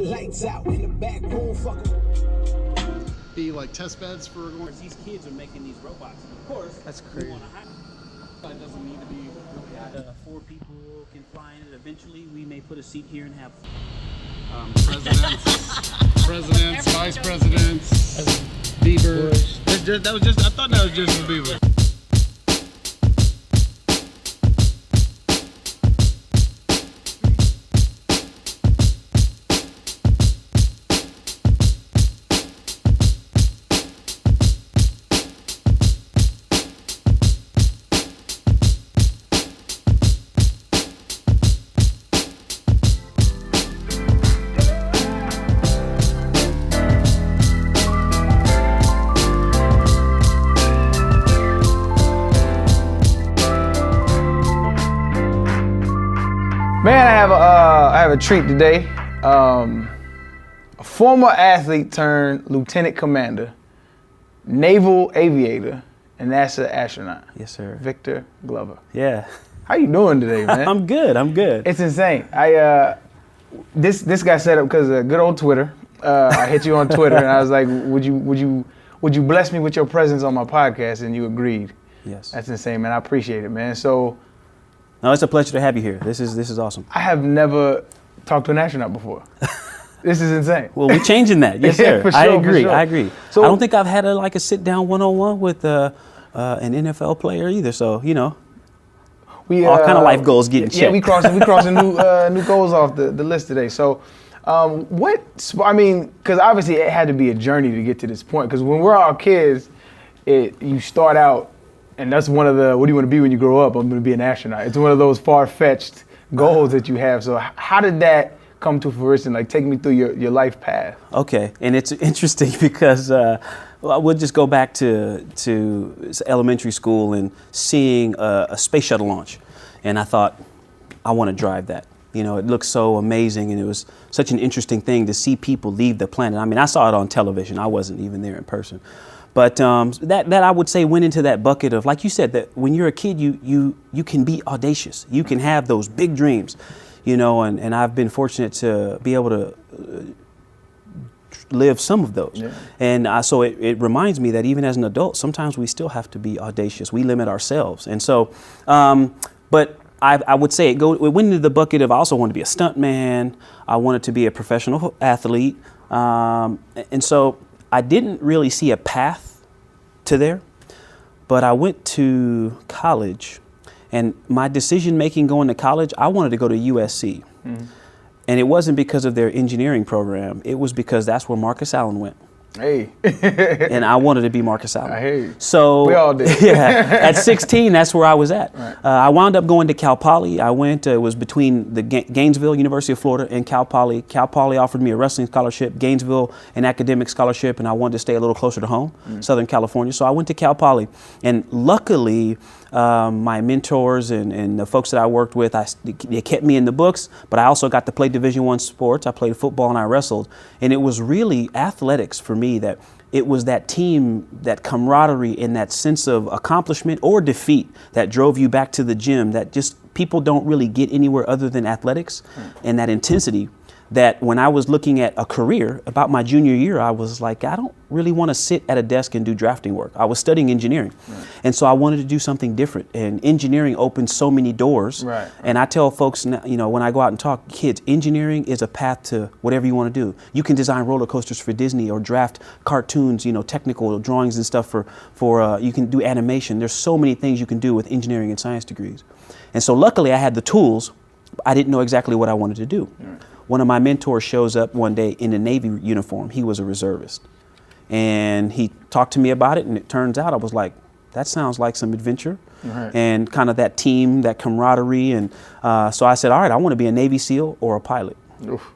lights out in the back room, fuck 'em. Be like test beds for these kids are making these robots. Of course, that's crazy. It doesn't need to be 4 people can fly in it. Eventually, we may put a seat here and have presidents, vice presidents, Bieber. I thought that was Justin Bieber. Man, I have a treat today. A former athlete turned lieutenant commander, naval aviator, and NASA astronaut. Yes, sir. Victor Glover. Yeah. How you doing today, man? I'm good. It's insane. This got set up because of good old Twitter. I hit you on Twitter and I was like, would you bless me with your presence on my podcast? And you agreed. Yes. That's insane, man. I appreciate it, man. So. No, it's a pleasure to have you here. This is awesome. I have never talked to an astronaut before. This is insane. Well, we're changing that. Yes, sir. For sure, I agree. For sure. I agree. So, I don't think I've had a sit-down one-on-one with an NFL player either. So, all kind of life goals getting checked. Yeah, we crossing new goals off the list today. So, because obviously it had to be a journey to get to this point. Because when we're all kids, you start out. And that's one of the, what do you want to be when you grow up? I'm going to be an astronaut. It's one of those far-fetched goals that you have. So how did that come to fruition? Like, take me through your life path. Okay, and it's interesting because we'll just go back to elementary school and seeing a space shuttle launch. And I thought, I want to drive that. It looked so amazing, and it was such an interesting thing to see people leave the planet. I mean, I saw it on television. I wasn't even there in person. But that I would say went into that bucket of, like you said, that when you're a kid, you can be audacious. You can have those big dreams, and I've been fortunate to be able to live some of those. Yeah. And so it reminds me that even as an adult, sometimes we still have to be audacious. We limit ourselves. And so, but I would say it went into the bucket of I also wanted to be a stuntman. I wanted to be a professional athlete. And so I didn't really see a path to there, but I went to college, and my decision making going to college, I wanted to go to USC. Mm-hmm. And it wasn't because of their engineering program. It was because that's where Marcus Allen went. Hey. And I wanted to be Marcus Allen. I hear you. So we all did. Yeah, at 16, that's where I was at. Right. I wound up going to Cal Poly. I went, it was between the Gainesville, University of Florida, and Cal Poly. Cal Poly offered me a wrestling scholarship, Gainesville an academic scholarship, and I wanted to stay a little closer to home, Southern California. So I went to Cal Poly. And luckily, my mentors and the folks that I worked with, they kept me in the books, but I also got to play Division I sports. I played football and I wrestled. And it was really athletics for me that it was that team, that camaraderie, and that sense of accomplishment or defeat that drove you back to the gym, that just people don't really get anywhere other than athletics, and that intensity. That when I was looking at a career, about my junior year, I was like, I don't really want to sit at a desk and do drafting work. I was studying engineering. Right. And so I wanted to do something different. And engineering opens so many doors. Right. And I tell folks, when I go out and talk, kids, engineering is a path to whatever you want to do. You can design roller coasters for Disney or draft cartoons, technical drawings and stuff for you can do animation. There's so many things you can do with engineering and science degrees. And so luckily I had the tools. I didn't know exactly what I wanted to do. Right. One of my mentors shows up one day in a Navy uniform. He was a reservist. And he talked to me about it, and it turns out I was like, that sounds like some adventure. Right. And kind of that team, that camaraderie. And so I said, all right, I want to be a Navy SEAL or a pilot. Oof.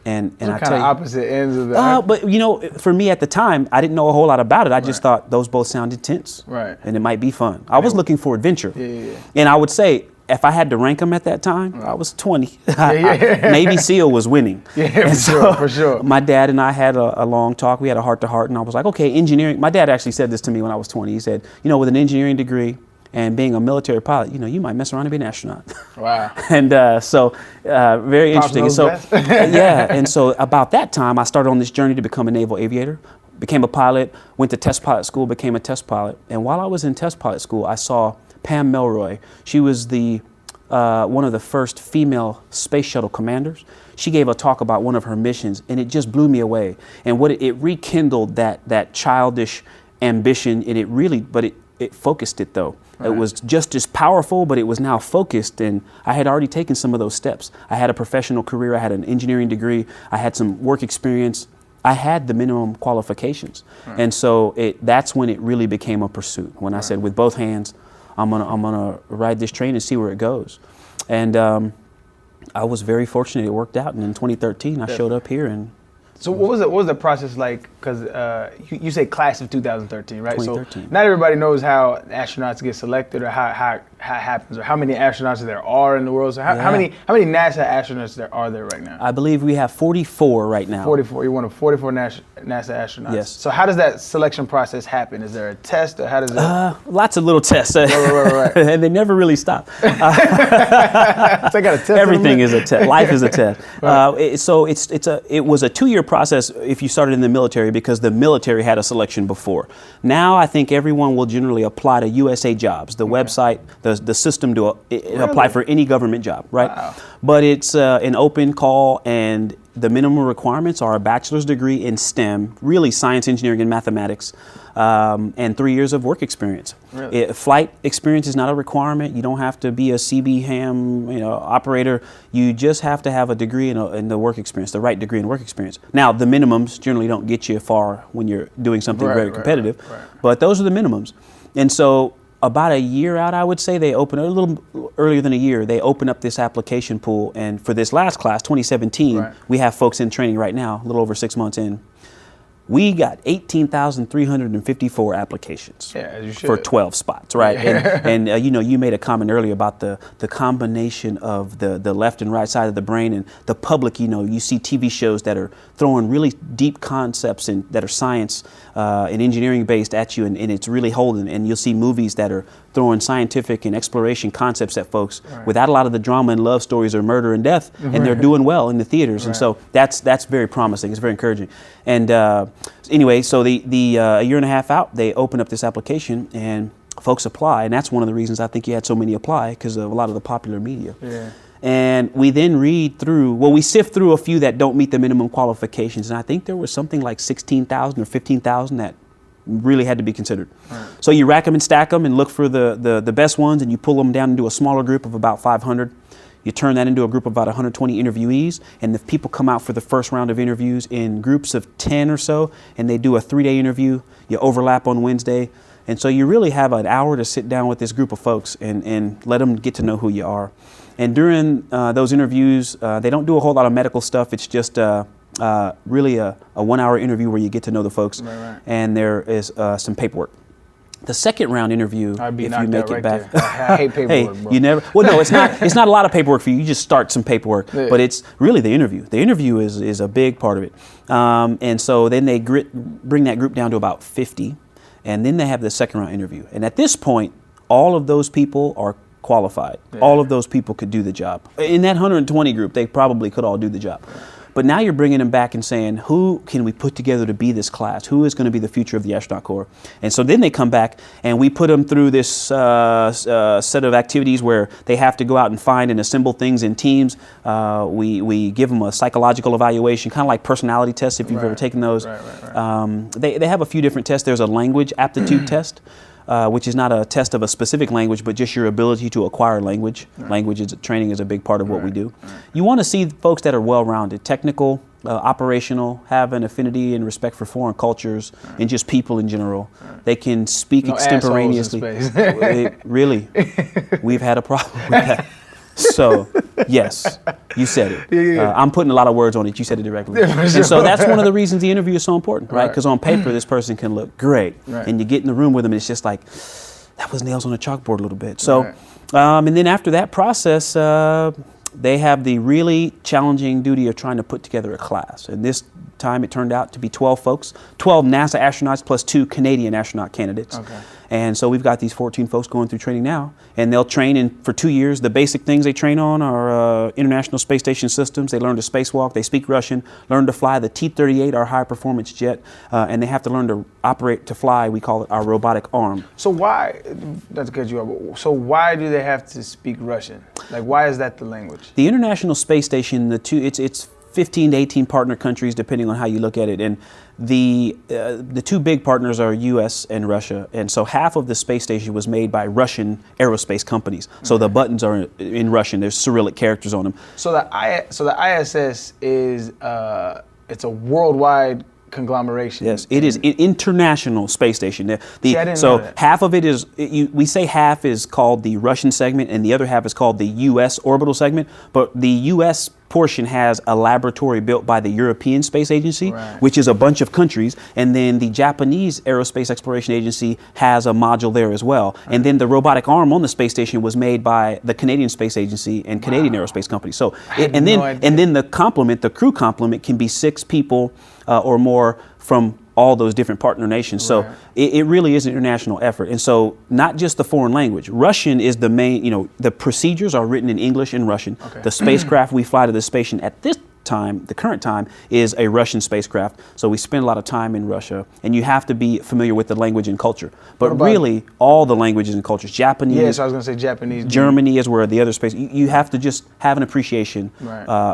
And so I kind of opposite ends of the... But for me at the time, I didn't know a whole lot about it. I just thought those both sounded intense. Right. And it might be fun. I was looking for adventure. Yeah. And I would say, if I had to rank them at that time, I was 20. Navy SEAL was winning. Yeah, for sure. My dad and I had a long talk. We had a heart-to-heart, and I was like, okay, engineering. My dad actually said this to me when I was 20. He said, with an engineering degree And being a military pilot, you know, you might mess around and be an astronaut. Wow. And very Pops interesting. And knows so, best. yeah. And so about that time, I started on this journey to become a naval aviator, became a pilot, went to test pilot school, became a test pilot. And while I was in test pilot school, I saw Pam Melroy. She was the one of the first female space shuttle commanders. She gave a talk about one of her missions, and it just blew me away. And what it rekindled that childish ambition, and it focused it though. Right. It was just as powerful, but it was now focused, and I had already taken some of those steps. I had a professional career, I had an engineering degree, I had some work experience, I had the minimum qualifications. Right. And so that's when it really became a pursuit. When I said, with both hands, I'm gonna ride this train and see where it goes. And I was very fortunate it worked out, and in 2013 I showed up here. And so what was the process like? Because you say class of 2013, right? 2013. So not everybody knows how astronauts get selected, or how it happens, or how many astronauts there are in the world. So how many NASA astronauts are there right now? I believe we have 44 right now. 44. You're one of 44 NASA astronauts. Yes. So how does that selection process happen? Is there a test, or how does it? Lots of little tests, right. and they never really stop. So I got a test. Everything is a test. Life is a test. Right. It was a 2-year process if you started in the military, because the military had a selection before. Now I think everyone will generally apply to USA Jobs, the website, the system to apply for any government job, right? Wow. But it's an open call, and the minimum requirements are a bachelor's degree in STEM, really science, engineering, and mathematics, and 3 years of work experience. Really? Flight experience is not a requirement. You don't have to be a CB ham, operator. You just have to have a degree in the work experience, the right degree in work experience. Now, the minimums generally don't get you far when you're doing something very competitive, but those are the minimums. And so about a year out, I would say, they opened, a little earlier than a year, they opened up this application pool. And for this last class, 2017, we have folks in training right now, a little over 6 months in. We got 18,354 applications for 12 spots, right? And you made a comment earlier about the combination of the left and right side of the brain, and the public. You see TV shows that are throwing really deep concepts that are science and engineering based at you, and it's really holding. And you'll see movies that are throwing scientific and exploration concepts at folks without a lot of the drama and love stories or murder and death, and they're doing well in the theaters. And so that's very promising. It's very encouraging. And anyway, so a year and a half out, they open up this application and folks apply, and that's one of the reasons I think you had so many apply, because of a lot of the popular media. Yeah. And we then we sift through a few that don't meet the minimum qualifications, and I think there was something like 16,000 or 15,000 that really had to be considered. Right. So you rack them and stack them and look for the best ones, and you pull them down into a smaller group of about 500. You turn that into a group of about 120 interviewees, and the people come out for the first round of interviews in groups of 10 or so, and they do a 3-day interview. You overlap on Wednesday, and so you really have an hour to sit down with this group of folks and let them get to know who you are. And during those interviews, they don't do a whole lot of medical stuff. It's just really a 1-hour interview where you get to know the folks, and there is some paperwork. The second round interview, if you make it back, I hate paperwork, bro. You never. Well, no, it's not. It's not a lot of paperwork for you. You just start some paperwork, but it's really the interview. The interview is a big part of it, and so then they bring that group down to about 50, and then they have the second round interview. And at this point, all of those people are qualified. All of those people could do the job. In that 120 group, they probably could all do the job. But now you're bringing them back and saying, who can we put together to be this class? Who is going to be the future of the astronaut corps? And so then they come back and we put them through this set of activities where they have to go out and find and assemble things in teams. We give them a psychological evaluation, kind of like personality tests if you've ever taken those. They have a few different tests. There's a language aptitude test, which is not a test of a specific language, but just your ability to acquire language. Training is a big part of what we do. You want to see folks that are well-rounded, technical, operational, have an affinity and respect for foreign cultures and just people in general. They can speak extemporaneously. Really, we've had a problem with that. So, yes, you said it. I'm putting a lot of words on it. You said it directly. And so that's one of the reasons the interview is so important, right? Because on paper, this person can look great. And you get in the room with them, and it's just like, that was nails on a chalkboard a little bit. So, and then after that process, they have the really challenging duty of trying to put together a class. And this time, it turned out to be 12 folks, 12 NASA astronauts plus 2 Canadian astronaut candidates. Okay. And so we've got these 14 folks going through training now, and they'll train for 2 years. The basic things they train on are International Space Station systems. They learn to spacewalk, they speak Russian, learn to fly the T-38, our high performance jet, and they have to learn to operate, to fly, we call it our robotic arm. So why, not to cut you off, so why do they have to speak Russian? Like, why is that the language? The International Space Station, it's 15 to 18 partner countries, depending on how you look at it. And the 2 big partners are U.S. and Russia. And so half of the space station was made by Russian aerospace companies. So the buttons are in Russian. There's Cyrillic characters on them. So the ISS is it's a worldwide conglomeration. Yes, it is an international space station. See, I didn't so know that. half of it is, we say half is called the Russian segment and the other half is called the U.S. orbital segment. But the U.S. portion has a laboratory built by the European Space Agency, Right. which is a bunch of countries. And then the Japanese Aerospace Exploration Agency has a module there as well. Right. And then the robotic arm on the space station was made by the Canadian Space Agency and Canadian Aerospace Company. So, and then the crew complement can be 6 people or more from all those different partner nations. So it really is an international effort. And so not just the foreign language. Russian is the main, the procedures are written in English and Russian. Okay. The spacecraft we fly to the station at this time, the current time, is a Russian spacecraft. So we spend a lot of time in Russia, and you have to be familiar with the language and culture. But really, all the languages and cultures, Japanese. Yes, I was going to say Japanese. Germany is where the other space, you have to just have an appreciation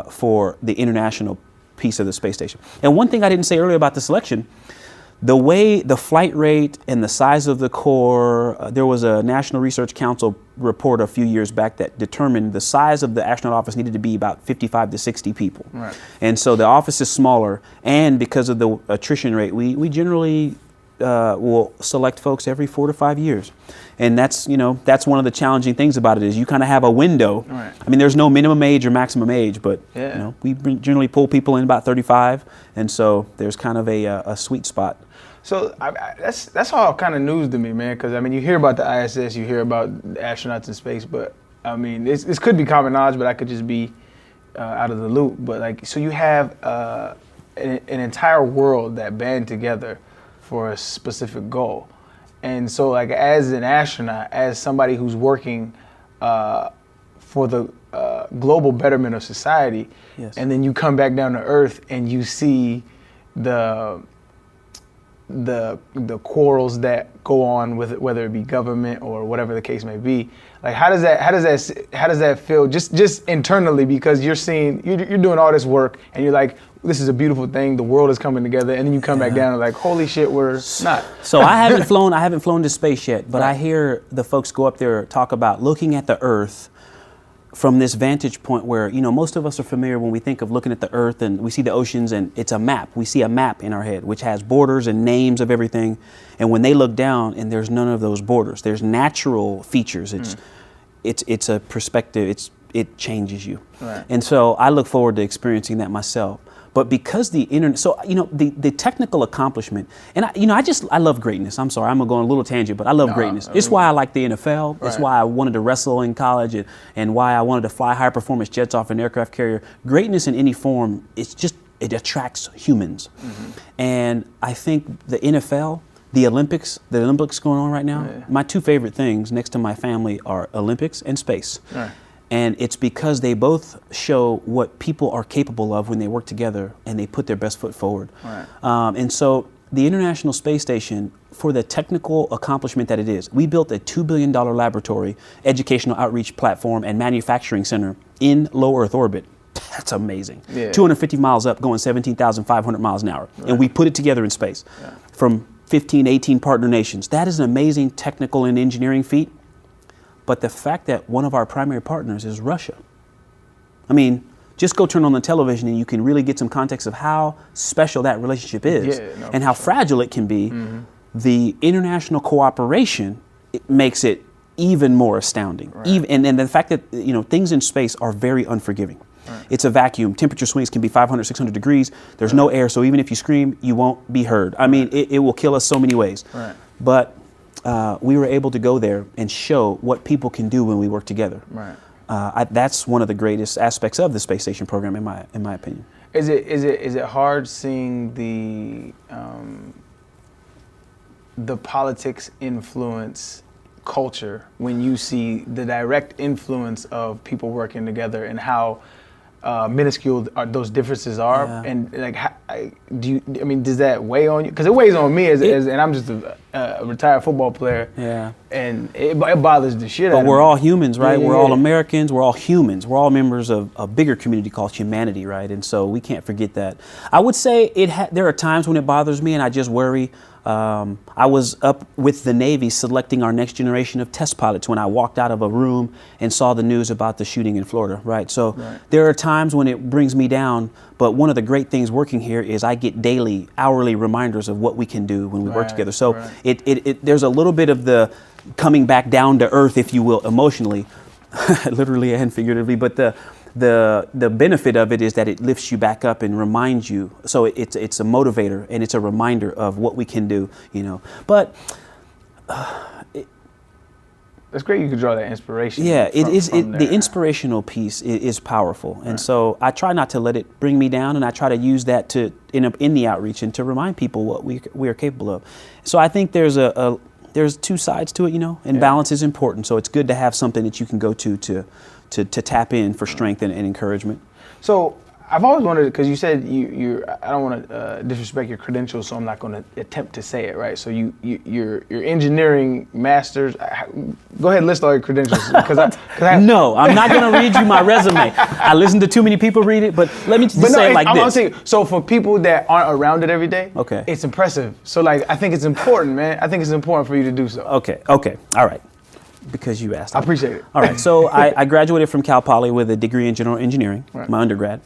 for the international piece of the space station. And one thing I didn't say earlier about the selection, the way the flight rate and the size of the core, there was a National Research Council report a few years back that determined the size of the astronaut office needed to be about 55 to 60 people. Right. And so the office is smaller, and because of the attrition rate, we generally will select folks every 4 to 5 years. And that's one of the challenging things about it is you kind of have a window. Right. I mean, there's no minimum age or maximum age, but we generally pull people in about 35, and so there's kind of a sweet spot. So that's all kind of news to me, man, because I mean, you hear about the ISS, you hear about astronauts in space, but I mean, this could be common knowledge, but I could just be out of the loop. But like, so you have an entire world that band together for a specific goal. And so like as an astronaut, as somebody who's working for the global betterment of society, and then you come back down to Earth and you see the quarrels that go on with it, whether it be government or whatever the case may be. Like how does that feel just internally, because you're doing all this work and you're like, this is a beautiful thing, the world is coming together, and then you come back down and like, holy shit, we're not. So I haven't flown to space yet, but I hear the folks go up there talk about looking at the Earth from this vantage point where, most of us are familiar when we think of looking at the Earth and we see the oceans and it's a map. We see a map in our head which has borders and names of everything. And when they look down and there's none of those borders, there's natural features. It's a perspective. It changes you. Right. And so I look forward to experiencing that myself. But because the internet, so the technical accomplishment, and I love greatness. I'm sorry, I'm going on a little tangent, but I love greatness. It's why I like the NFL. It's why I wanted to wrestle in college, and why I wanted to fly high performance jets off an aircraft carrier. Greatness in any form, it attracts humans. Mm-hmm. And I think the NFL, the Olympics going on right now, my 2 favorite things next to my family are Olympics and space. Right. And it's because they both show what people are capable of when they work together and they put their best foot forward. Right. And so the International Space Station, for the technical accomplishment that it is, we built a $2 billion laboratory, educational outreach platform, and manufacturing center in low Earth orbit. That's amazing. Yeah. 250 miles up, going 17,500 miles an hour. Right. And we put it together in space from 15, 18 partner nations. That is an amazing technical and engineering feat. But the fact that one of our primary partners is Russia. I mean, just go turn on the television and you can really get some context of how special that relationship is and how fragile it can be. Mm-hmm. The international cooperation, it makes it even more astounding. Right. And the fact that things in space are very unforgiving. Right. It's a vacuum. Temperature swings can be 500, 600 degrees. There's no air, so even if you scream, you won't be heard. I mean, it will kill us so many ways. Right. But we were able to go there and show what people can do when we work together. Right. That's one of the greatest aspects of the space station program, in my opinion. Is it hard seeing the politics influence culture when you see the direct influence of people working together and how minuscule those differences are? Yeah. And like, does that weigh on you? Because it weighs on me and I'm just a retired football player. Yeah. And it bothers the shit out of me. But we're all humans, right? Yeah, We're all yeah. Americans. We're all humans. We're all members of a bigger community called humanity, right? And so we can't forget that. I would say there are times when it bothers me and I just worry. I was up with the Navy selecting our next generation of test pilots when I walked out of a room and saw the news about the shooting in Florida, right? So there are times when it brings me down, but one of the great things working here is I get daily, hourly reminders of what we can do when we work together. So there's a little bit of the coming back down to earth, if you will, emotionally, literally and figuratively, but the benefit of it is that it lifts you back up and reminds you. So it's a motivator and it's a reminder of what we can do, you know. But it's great you could draw that inspiration. Yeah, from the inspirational piece is powerful, and so I try not to let it bring me down, and I try to use that in the outreach and to remind people what we are capable of. So I think there's two sides to it, you know, and balance is important. So it's good to have something that you can go to tap in for strength and encouragement. So I've always wondered, because you said I don't want to disrespect your credentials, so I'm not going to attempt to say it, right? So you're engineering masters. Go ahead and list all your credentials. No, I'm not going to read you my resume. I listen to too many people read it, but let me just say it like this. Saying, so for people that aren't around it every day, okay, it's impressive. So like, I think it's important, man. I think it's important for you to do so. Okay, all right. Because you asked. I appreciate it. All right, so I graduated from Cal Poly with a degree in general engineering, my undergrad.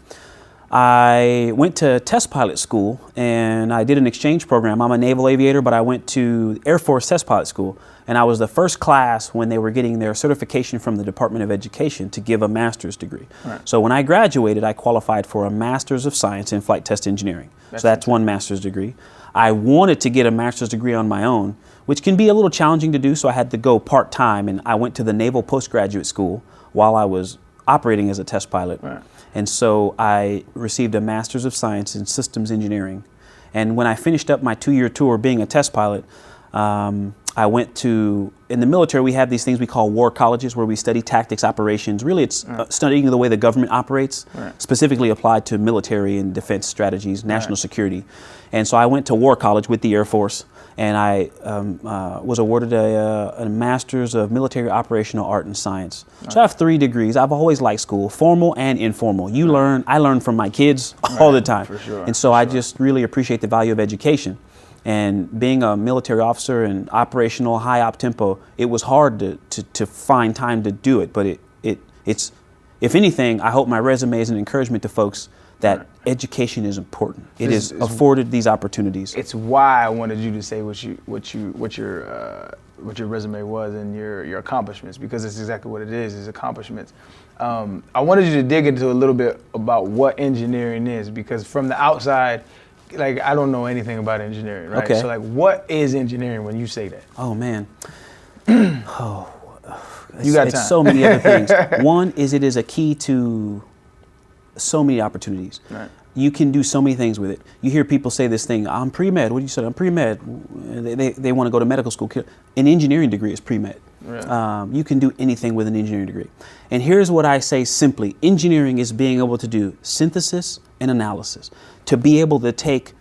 I went to test pilot school and I did an exchange program. I'm a naval aviator, but I went to Air Force test pilot school, and I was the first class when they were getting their certification from the Department of Education to give a master's degree. So when I graduated, I qualified for a Master's of Science in Flight Test Engineering. So that's one master's degree. I wanted to get a master's degree on my own, which can be a little challenging to do, so I had to go part-time, and I went to the Naval Postgraduate School while I was operating as a test pilot. And so I received a Master's of Science in Systems Engineering. And when I finished up my 2-year tour being a test pilot, I went to, in the military we have these things we call war colleges where we study tactics, operations. Really it's studying the way the government operates, specifically applied to military and defense strategies, national security. And so I went to war college with the Air Force, and I was awarded a Master's of Military Operational Art and Science. So I have 3 degrees. I've always liked school, formal and informal. I learn from my kids all the time. For sure, and so I just really appreciate the value of education. And being a military officer and operational high op tempo, it was hard to find time to do it. But it's, if anything, I hope my resume is an encouragement to folks that education is important. It is afforded these opportunities. It's why I wanted you to say what your resume was and your accomplishments, because it's exactly what it is accomplishments. I wanted you to dig into a little bit about what engineering is, because from the outside, like, I don't know anything about engineering, right? Okay. So like, what is engineering when you say that? Oh man. You got time. It's so many other things. One is it is a key to so many opportunities. You can do so many things with it. You hear people say this thing, I'm pre-med. What do you say? I'm pre-med. They want to go to medical school. An engineering degree is pre-med. You can do anything with an engineering degree. And here's what I say simply. Engineering is being able to do synthesis and analysis. To be able to take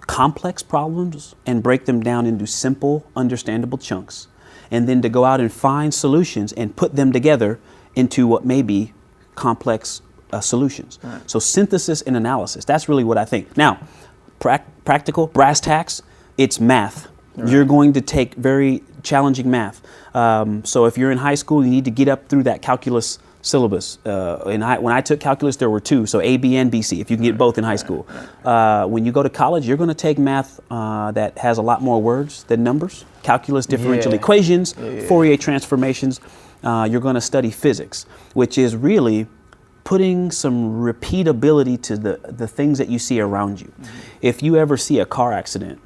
complex problems and break them down into simple, understandable chunks. And then to go out and find solutions and put them together into what may be complex solutions. So synthesis and analysis, that's really what I think. Now, practical, brass tacks, it's math. You're going to take very challenging math. So if you're in high school, you need to get up through that calculus syllabus. When I took calculus, there were 2, so A, B, and BC, if you can get both in high school. When you go to college, you're going to take math that has a lot more words than numbers. Calculus, differential equations, Fourier transformations. You're going to study physics, which is really putting some repeatability to the things that you see around you. If you ever see a car accident,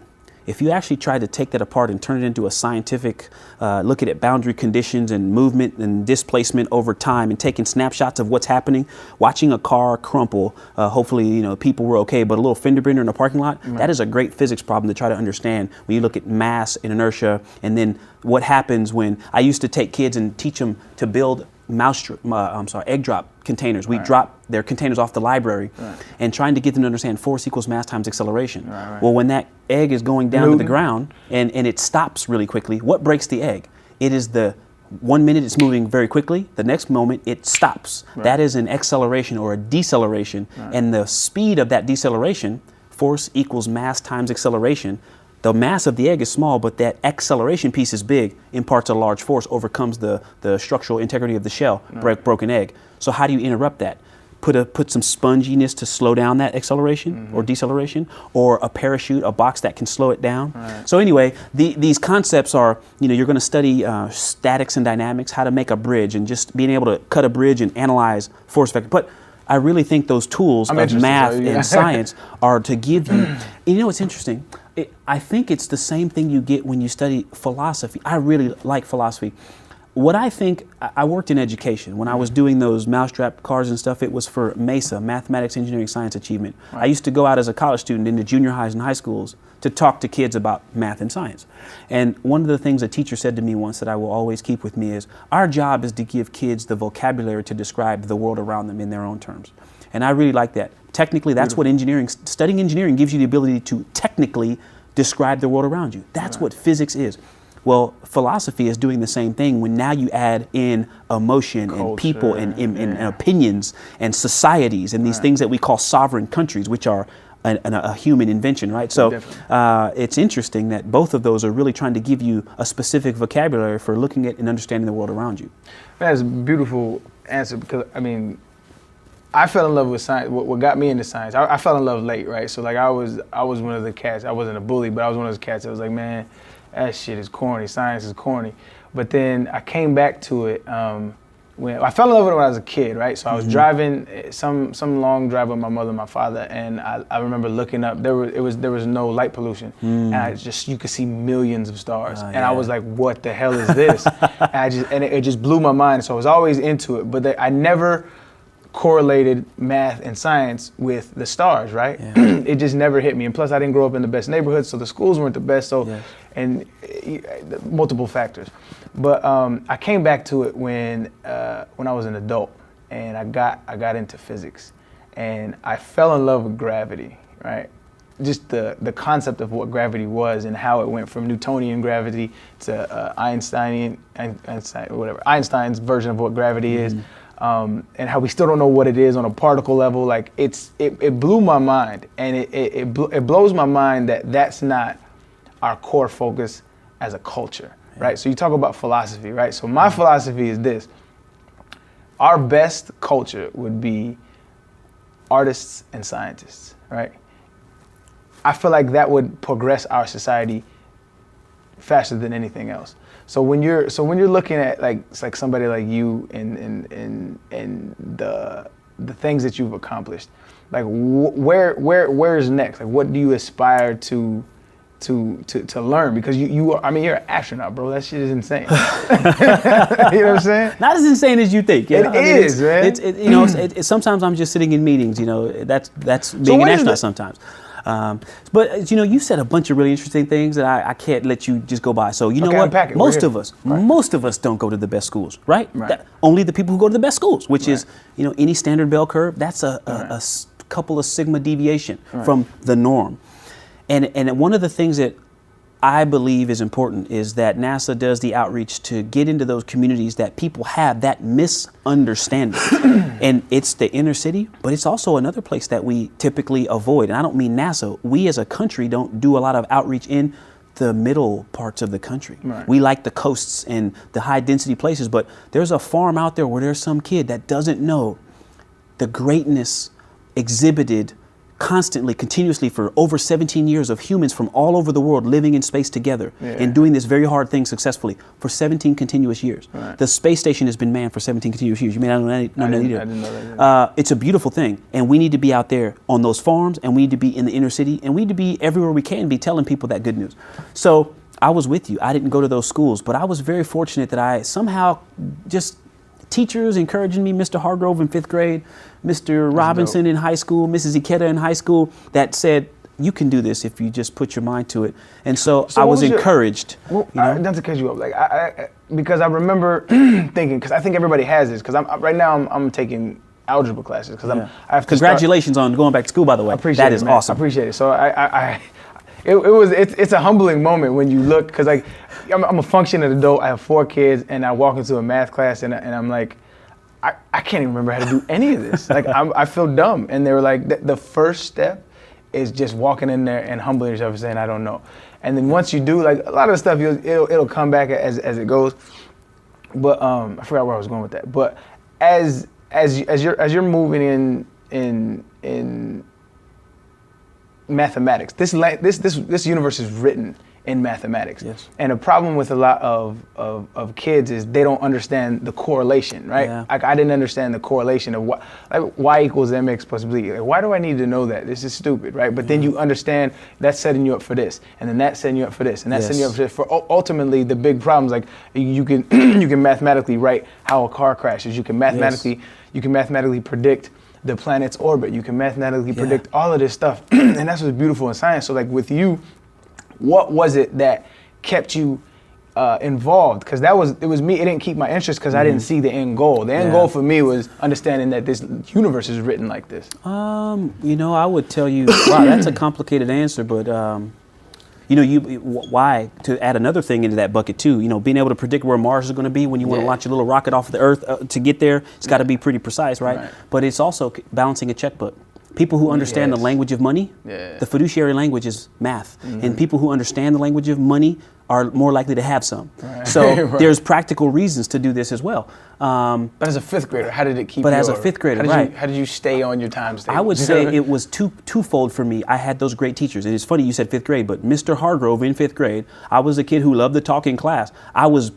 If you actually try to take that apart and turn it into a scientific look at boundary conditions and movement and displacement over time and taking snapshots of what's happening, watching a car crumple, hopefully, you know, people were okay, but a little fender bender in a parking lot, that is a great physics problem to try to understand when you look at mass and inertia, and then what happens when I used to take kids and teach them to build egg drop containers. We drop their containers off the library and trying to get them to understand force equals mass times acceleration. Well, when that egg is going down to the ground and it stops really quickly, what breaks the egg? It is the 1 minute it's moving very quickly, the next moment it stops. That is an acceleration or a deceleration, and the speed of that deceleration, force equals mass times acceleration. The mass of the egg is small, but that acceleration piece is big, imparts a large force, overcomes the structural integrity of the shell, broken egg. So how do you interrupt that? Put some sponginess to slow down that acceleration or deceleration, or a parachute, a box that can slow it down. So anyway, these concepts are, you know, you're going to study statics and dynamics, how to make a bridge, and just being able to cut a bridge and analyze force vector. But I really think those tools of math and science are to give you, you know, it's interesting. I think it's the same thing you get when you study philosophy. I really like philosophy. What I think, I worked in education. When I was doing those mousetrap cards and stuff, it was for MESA, Mathematics, Engineering, Science Achievement. I used to go out as a college student into junior highs and high schools to talk to kids about math and science. And one of the things a teacher said to me once that I will always keep with me is, our job is to give kids the vocabulary to describe the world around them in their own terms. And I really like that. Technically, that's what studying engineering gives you the ability to technically describe the world around you. That's what physics is. Well, philosophy is doing the same thing when now you add in emotion and people and opinions and societies and these things that we call sovereign countries, which are a human invention, right? So it's interesting that both of those are really trying to give you a specific vocabulary for looking at and understanding the world around you. That's a beautiful answer, because, I mean, I fell in love with science. What got me into science, I fell in love late, right? So like I was one of the cats. I wasn't a bully, but I was one of those cats that was like, man, that shit is corny. Science is corny. But then I came back to it when I fell in love with it when I was a kid, right? So I was driving some long drive with my mother and my father, and I remember looking up. There was no light pollution, and you could see millions of stars, and I was like, what the hell is this? and it just blew my mind. So I was always into it, but I never correlated math and science with the stars, right? It just never hit me. And plus I didn't grow up in the best neighborhood, so the schools weren't the best, and multiple factors. But I came back to it when I was an adult, and I got into physics, and I fell in love with gravity, right? Just the concept of what gravity was and how it went from Newtonian gravity to Einstein's version of what gravity is. And how we still don't know what it is on a particle level. Like it blew my mind, and it blows my mind that that's not our core focus as a culture, right? So you talk about philosophy, right? So my philosophy is this: our best culture would be artists and scientists, right? I feel like that would progress our society faster than anything else. So when you're looking at like somebody like you and the things that you've accomplished, like where's next? Like what do you aspire to learn? Because you're an astronaut, bro. That shit is insane. You know what I'm saying? Not as insane as you think. It is, man. It's sometimes I'm just sitting in meetings. You know, that's being an astronaut sometimes. But you know, you said a bunch of really interesting things that I can't let you just go by. So you know what? Most of us don't go to the best schools, right? Only the people who go to the best schools, which is, you know, any standard bell curve. That's a couple of sigma deviation from the norm. And one of the things that I believe is important is that NASA does the outreach to get into those communities that people have that misunderstanding. And it's the inner city, but it's also another place that we typically avoid. And I don't mean NASA. We as a country don't do a lot of outreach in the middle parts of the country. We like the coasts and the high density places, but there's a farm out there where there's some kid that doesn't know the greatness exhibited constantly, continuously for over 17 years of humans from all over the world living in space together and doing this very hard thing successfully for 17 continuous years. Right. The space station has been manned for 17 continuous years. You may not know that either. I didn't know that. It's a beautiful thing, and we need to be out there on those farms, and we need to be in the inner city, and we need to be everywhere we can be telling people that good news. So I was with you. I didn't go to those schools, but I was very fortunate that I somehow just teachers encouraging me, Mr. Hargrove in 5th grade, Mr. Robinson in high school, Mrs. Ikeda in high school, that said, you can do this if you just put your mind to it. And so I was encouraged. Not to cut you up, like because I remember thinking, because I think everybody has this, because right now I'm taking algebra classes because I have to. Congratulations on going back to school, by the way. I appreciate that it, is man. awesome. I appreciate it. So it's a humbling moment when you look, because like I'm a functioning adult. I have 4 kids, and I walk into a math class, and I'm like, I can't even remember how to do any of this. Like I feel dumb. And they were like, the first step is just walking in there and humbling yourself and saying, I don't know. And then once you do, like a lot of the stuff, it'll come back as it goes. But I forgot where I was going with that. But as you're moving in mathematics, this universe is written in mathematics. Yes. And a problem with a lot of kids is they don't understand the correlation, right? Yeah. Like I didn't understand the correlation of y equals mx plus b. Like, why do I need to know that? This is stupid, right? But then you understand that's setting you up for this, and then that's setting you up for this, and that's setting you up for this. For ultimately the big problems, like you can you can mathematically write how a car crashes. You can mathematically predict the planet's orbit. You can mathematically predict all of this stuff, and that's what's beautiful in science. So like with you, what was it that kept you involved? Because it was me. It didn't keep my interest because I didn't see the end goal. The end goal for me was understanding that this universe is written like this. I would tell you, wow, that's a complicated answer, but why, to add another thing into that bucket too, being able to predict where Mars is going to be when you want to launch a little rocket off of the Earth to get there, it's got to be pretty precise, right? But it's also balancing a checkbook. People who understand the language of money, the fiduciary language is math. And people who understand the language of money are more likely to have some. Right. So there's practical reasons to do this as well. But as a 5th grader, how did it keep you? But as a 5th grader, how did you stay on your times table? I would say it was twofold for me. I had those great teachers. And it's funny you said 5th grade, but Mr. Hargrove in 5th grade, I was a kid who loved to talk in class. I was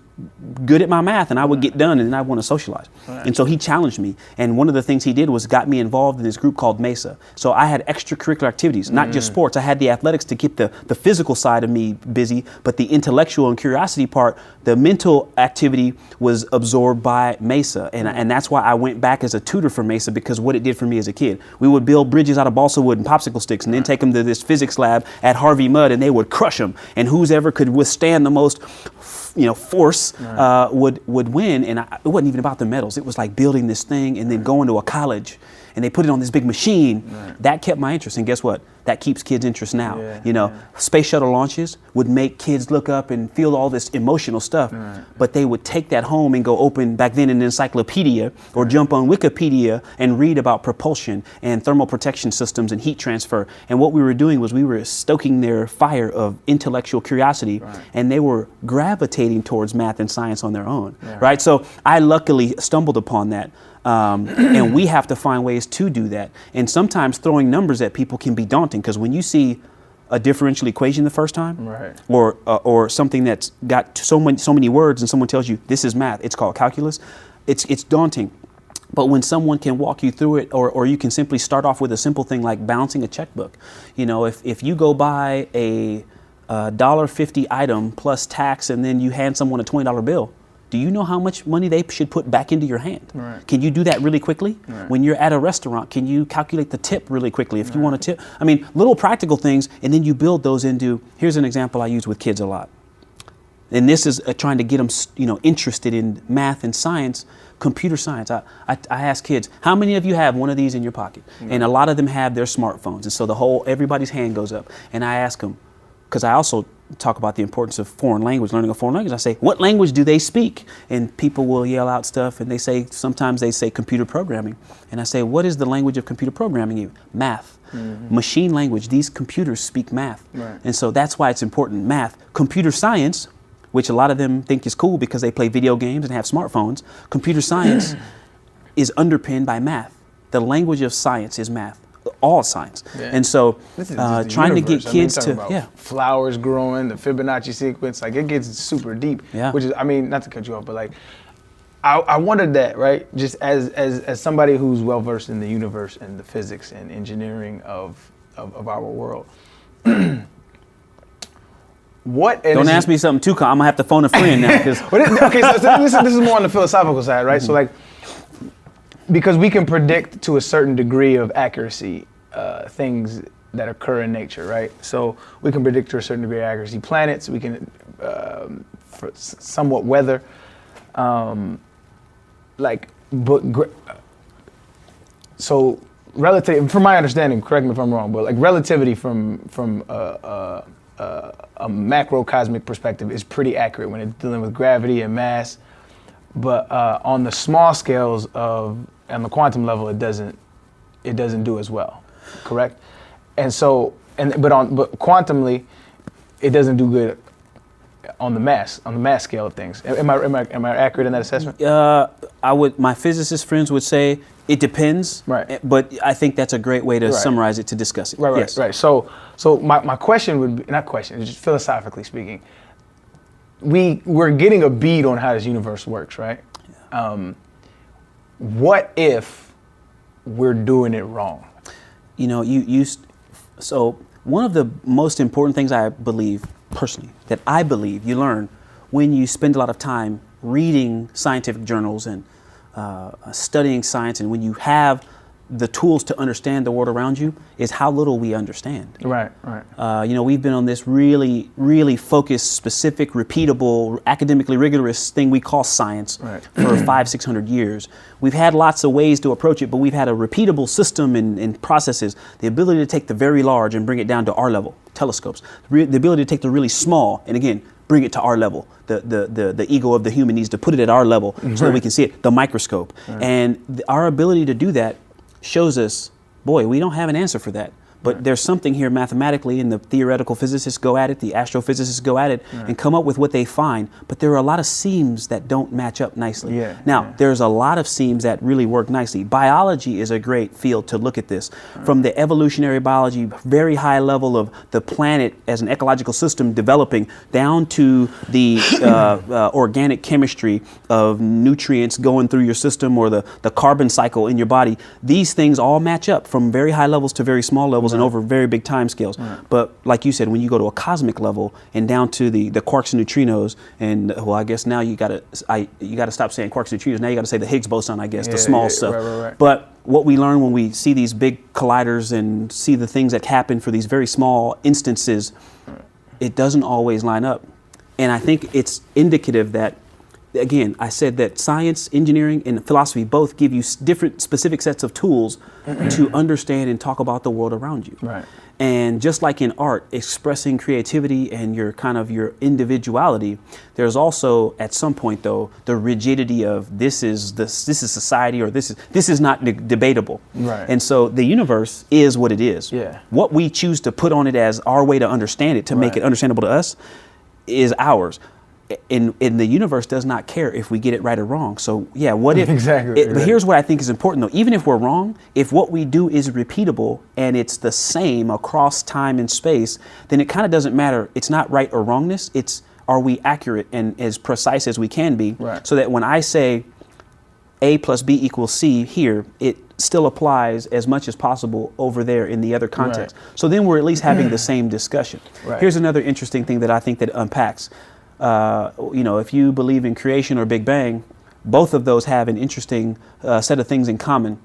good at my math, and I would get done, and then I want to socialize. Right. And so he challenged me. And one of the things he did was got me involved in this group called Mesa. So I had extracurricular activities, not just sports. I had the athletics to keep the physical side of me busy, but the intellectual and curiosity part, the mental activity was absorbed by Mesa. And that's why I went back as a tutor for Mesa, because what it did for me as a kid. We would build bridges out of balsa wood and popsicle sticks, and then take them to this physics lab at Harvey Mudd, and they would crush them. And whoever could withstand the most force would win. And it wasn't even about the medals. It was like building this thing and then going to a college, and they put it on this big machine. That kept my interest. And guess what? That keeps kids' interest now. Space shuttle launches would make kids look up and feel all this emotional stuff, but they would take that home and go open back then an encyclopedia or jump on Wikipedia and read about propulsion and thermal protection systems and heat transfer. And what we were doing was we were stoking their fire of intellectual curiosity, and they were gravitating towards math and science on their own, right? So I luckily stumbled upon that. And we have to find ways to do that. And sometimes throwing numbers at people can be daunting, because when you see a differential equation the first time, or something that's got so many words, and someone tells you this is math, it's called calculus, it's daunting. But when someone can walk you through it, or you can simply start off with a simple thing like balancing a checkbook. If you go buy a $1.50 item plus tax, and then you hand someone a $20 bill, do you know how much money they should put back into your hand? Can you do that really quickly? When you're at a restaurant, can you calculate the tip really quickly if you want to tip? I mean, little practical things, and then you build those into, here's an example I use with kids a lot. And this is trying to get them, interested in math and science, computer science. I ask kids, how many of you have one of these in your pocket? And a lot of them have their smartphones. And so everybody's hand goes up. And I ask them, because I also talk about the importance of learning a foreign language. I say, what language do they speak? And people will yell out stuff, and sometimes they say computer programming. And I say, what is the language of computer programming? Math. Machine language. These computers speak math. And so that's why it's important. Math. Computer science, which a lot of them think is cool because they play video games and have smartphones. Computer science is underpinned by math. The language of science is math. all science. Yeah. And so This is just the trying to universe. get kids talking to, about flowers growing, the Fibonacci sequence, like it gets super deep. Yeah. Which is, I mean, not to cut you off, but like, I wondered that, right? Just as somebody who's well versed in the universe and the physics and engineering of our world. Don't ask me something too I'm gonna have to phone a friend now. Okay, so this is more on the philosophical side, right? So like, because we can predict to a certain degree of accuracy things that occur in nature, right? So we can predict to a certain degree of accuracy planets. We can somewhat weather. So relative, from my understanding, correct me if I'm wrong, but like relativity from a macrocosmic perspective is pretty accurate when it's dealing with gravity and mass. But on the small scales on the quantum level, it doesn't do as well, correct? And so, but quantumly, it doesn't do good on the mass scale of things. Am I accurate in that assessment? My physicist friends would say it depends. Right. But I think that's a great way to summarize it, to discuss it. Right. Yes. Right. So my question would be, not question, just philosophically speaking, we're getting a bead on how this universe works, right? Yeah. What if we're doing it wrong? You know, so one of the most important things I believe personally, that I believe you learn when you spend a lot of time reading scientific journals and studying science, and when you have the tools to understand the world around you, is how little we understand. Right. You know, we've been on this really, really focused, specific, repeatable, academically rigorous thing we call science for 500-600 years. We've had lots of ways to approach it, but we've had a repeatable system and processes, the ability to take the very large and bring it down to our level, telescopes, the ability to take the really small, and again, bring it to our level. The ego of the human needs to put it at our level so that we can see it, the microscope. And our ability to do that shows us, boy, we don't have an answer for that. But there's something here mathematically, and the theoretical physicists go at it, the astrophysicists go at it, and come up with what they find. But there are a lot of seams that don't match up nicely. There's a lot of seams that really work nicely. Biology is a great field to look at this. From the evolutionary biology, very high level of the planet as an ecological system developing, down to the organic chemistry of nutrients going through your system, or the carbon cycle in your body. These things all match up from very high levels to very small levels. And over very big time scales. But like you said, when you go to a cosmic level and down to the quarks and neutrinos, and well, I guess now you gotta stop saying quarks and neutrinos. Now you gotta say the Higgs boson, I guess, the small stuff. Right. But what we learn when we see these big colliders and see the things that happen for these very small instances, it doesn't always line up. And I think it's indicative that, again, I said that science, engineering, and philosophy both give you different specific sets of tools to understand and talk about the world around you. Right. And just like in art, expressing creativity and your individuality, there's also at some point though the rigidity of this is society, or this is not debatable. Right. And so the universe is what it is. Yeah. What we choose to put on it as our way to understand it, to make it understandable to us, is ours. In the universe does not care if we get it right or wrong. So yeah, what if? Exactly. But here's what I think is important though. Even if we're wrong, if what we do is repeatable and it's the same across time and space, then it kind of doesn't matter. It's not right or wrongness. It's, are we accurate and as precise as we can be? Right. So that when I say A plus B equals C here, it still applies as much as possible over there in the other context. Right. So then we're at least having the same discussion. Right. Here's another interesting thing that I think that unpacks. You know, if you believe in creation or Big Bang, both of those have an interesting set of things in common.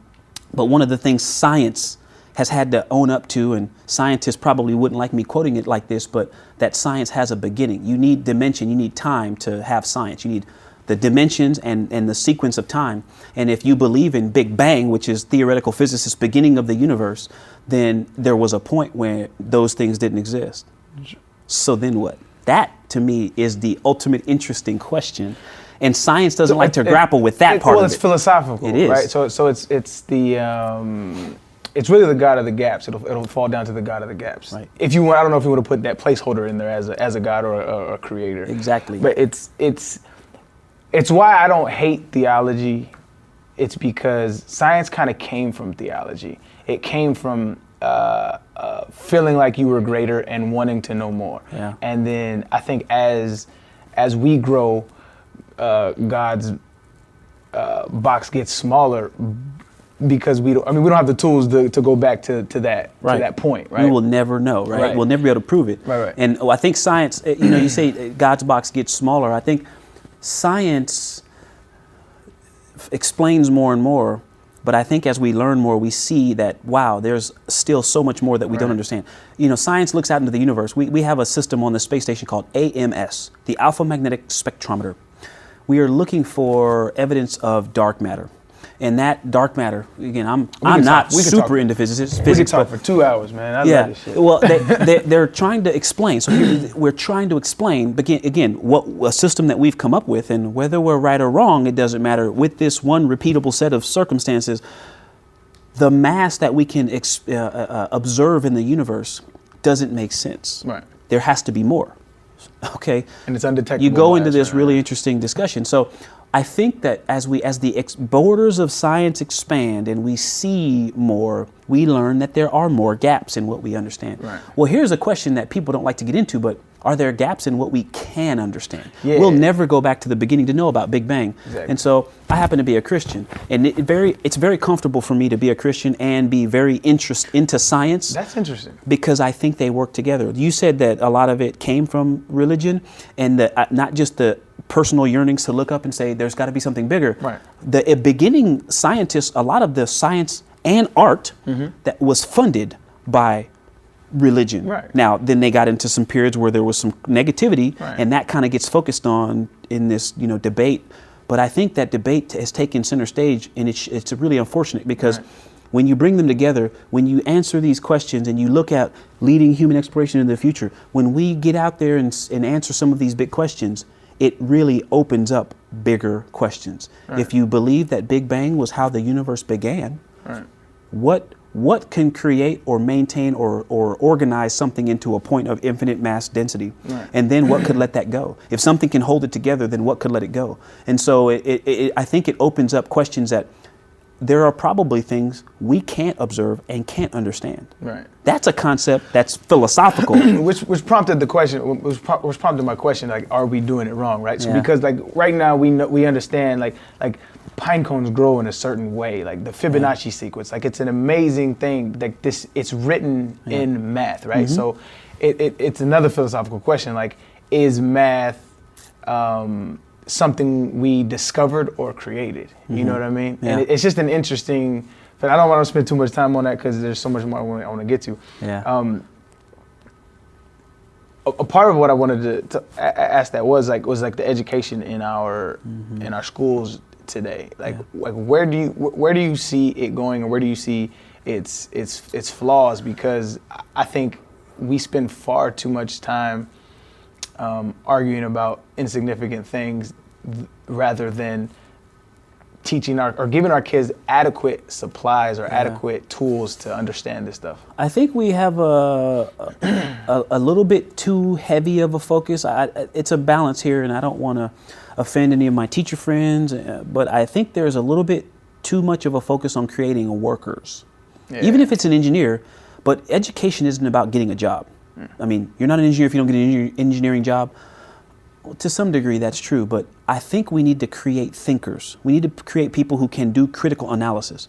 But one of the things science has had to own up to, and scientists probably wouldn't like me quoting it like this, but that science has a beginning. You need dimension, you need time to have science. You need the dimensions and the sequence of time. And if you believe in Big Bang, which is theoretical physicists' beginning of the universe, then there was a point where those things didn't exist. So then what? That, to me, is the ultimate interesting question. And science doesn't like to grapple with that part of it. Well, it's philosophical, it is. right? So it's really the God of the gaps. It'll fall down to the God of the gaps. Right. If you want, I don't know if you want to put that placeholder in there as a God or a creator. Exactly. But it's why I don't hate theology. It's because science kind of came from theology. it came from feeling like you were greater and wanting to know more. Yeah. And then I think as we grow, God's box gets smaller because we don't have the tools to go back to that point, right? We will never know, right? We'll never be able to prove it. Right. And I think science, you say God's box gets smaller. I think science explains more and more, but I think as we learn more, we see that, wow, there's still so much more that we don't understand. Science looks out into the universe. We have a system on the space station called AMS, the Alpha Magnetic Spectrometer. We are looking for evidence of dark matter. And that dark matter, again, I'm not super into physics. We could talk for 2 hours, man. I love this shit. Well, they're trying to explain. So we're trying to explain, again, what a system that we've come up with, and whether we're right or wrong, it doesn't matter. With this one repeatable set of circumstances, the mass that we can observe in the universe doesn't make sense. Right. There has to be more. Okay. And it's undetectable. You go into this really interesting discussion. So I think that as the borders of science expand and we see more, we learn that there are more gaps in what we understand. Right. Well, here's a question that people don't like to get into, but are there gaps in what we can understand? Yeah. We'll never go back to the beginning to know about Big Bang. Exactly. And so I happen to be a Christian, and it's very comfortable for me to be a Christian and be very into science. That's interesting. Because I think they work together. You said that a lot of it came from religion, and not just the personal yearnings to look up and say there's got to be something bigger. Right. The beginning scientists, a lot of the science and art that was funded by religion. Right. Now, then they got into some periods where there was some negativity, right. and that kind of gets focused on in this debate. But I think that debate has taken center stage, and it's really unfortunate because right. when you bring them together, when you answer these questions and you look at leading human exploration in the future, when we get out there and answer some of these big questions, it really opens up bigger questions. Right. If you believe that Big Bang was how the universe began, right. what can create or maintain or organize something into a point of infinite mass density? Right. And then what could let that go? If something can hold it together, then what could let it go? And so I think it opens up questions that there are probably things we can't observe and can't understand. Right. That's a concept that's philosophical. which prompted the question. Which prompted my question. Like, are we doing it wrong? Right. So Yeah. because like right now we understand like pine cones grow in a certain way. Like the Fibonacci sequence. Like it's an amazing thing. Like this, it's written in math. Right. So it's another philosophical question. Like, is math something we discovered or created? You know what I mean? Yeah. And it's just an interesting, but I don't want to spend too much time on that because there's so much more I want to get to. Yeah. A part of what I wanted to ask that was the education in our schools today. Like where do you see it going, or where do you see its flaws? Because I think we spend far too much time arguing about insignificant things rather than teaching or giving our kids adequate supplies or adequate tools to understand this stuff. I think we have a little bit too heavy of a focus. It's a balance here, and I don't want to offend any of my teacher friends, but I think there's a little bit too much of a focus on creating workers. Yeah. Even if it's an engineer, but education isn't about getting a job. I mean, you're not an engineer if you don't get an engineering job. Well, to some degree, that's true, but I think we need to create thinkers. We need to create people who can do critical analysis.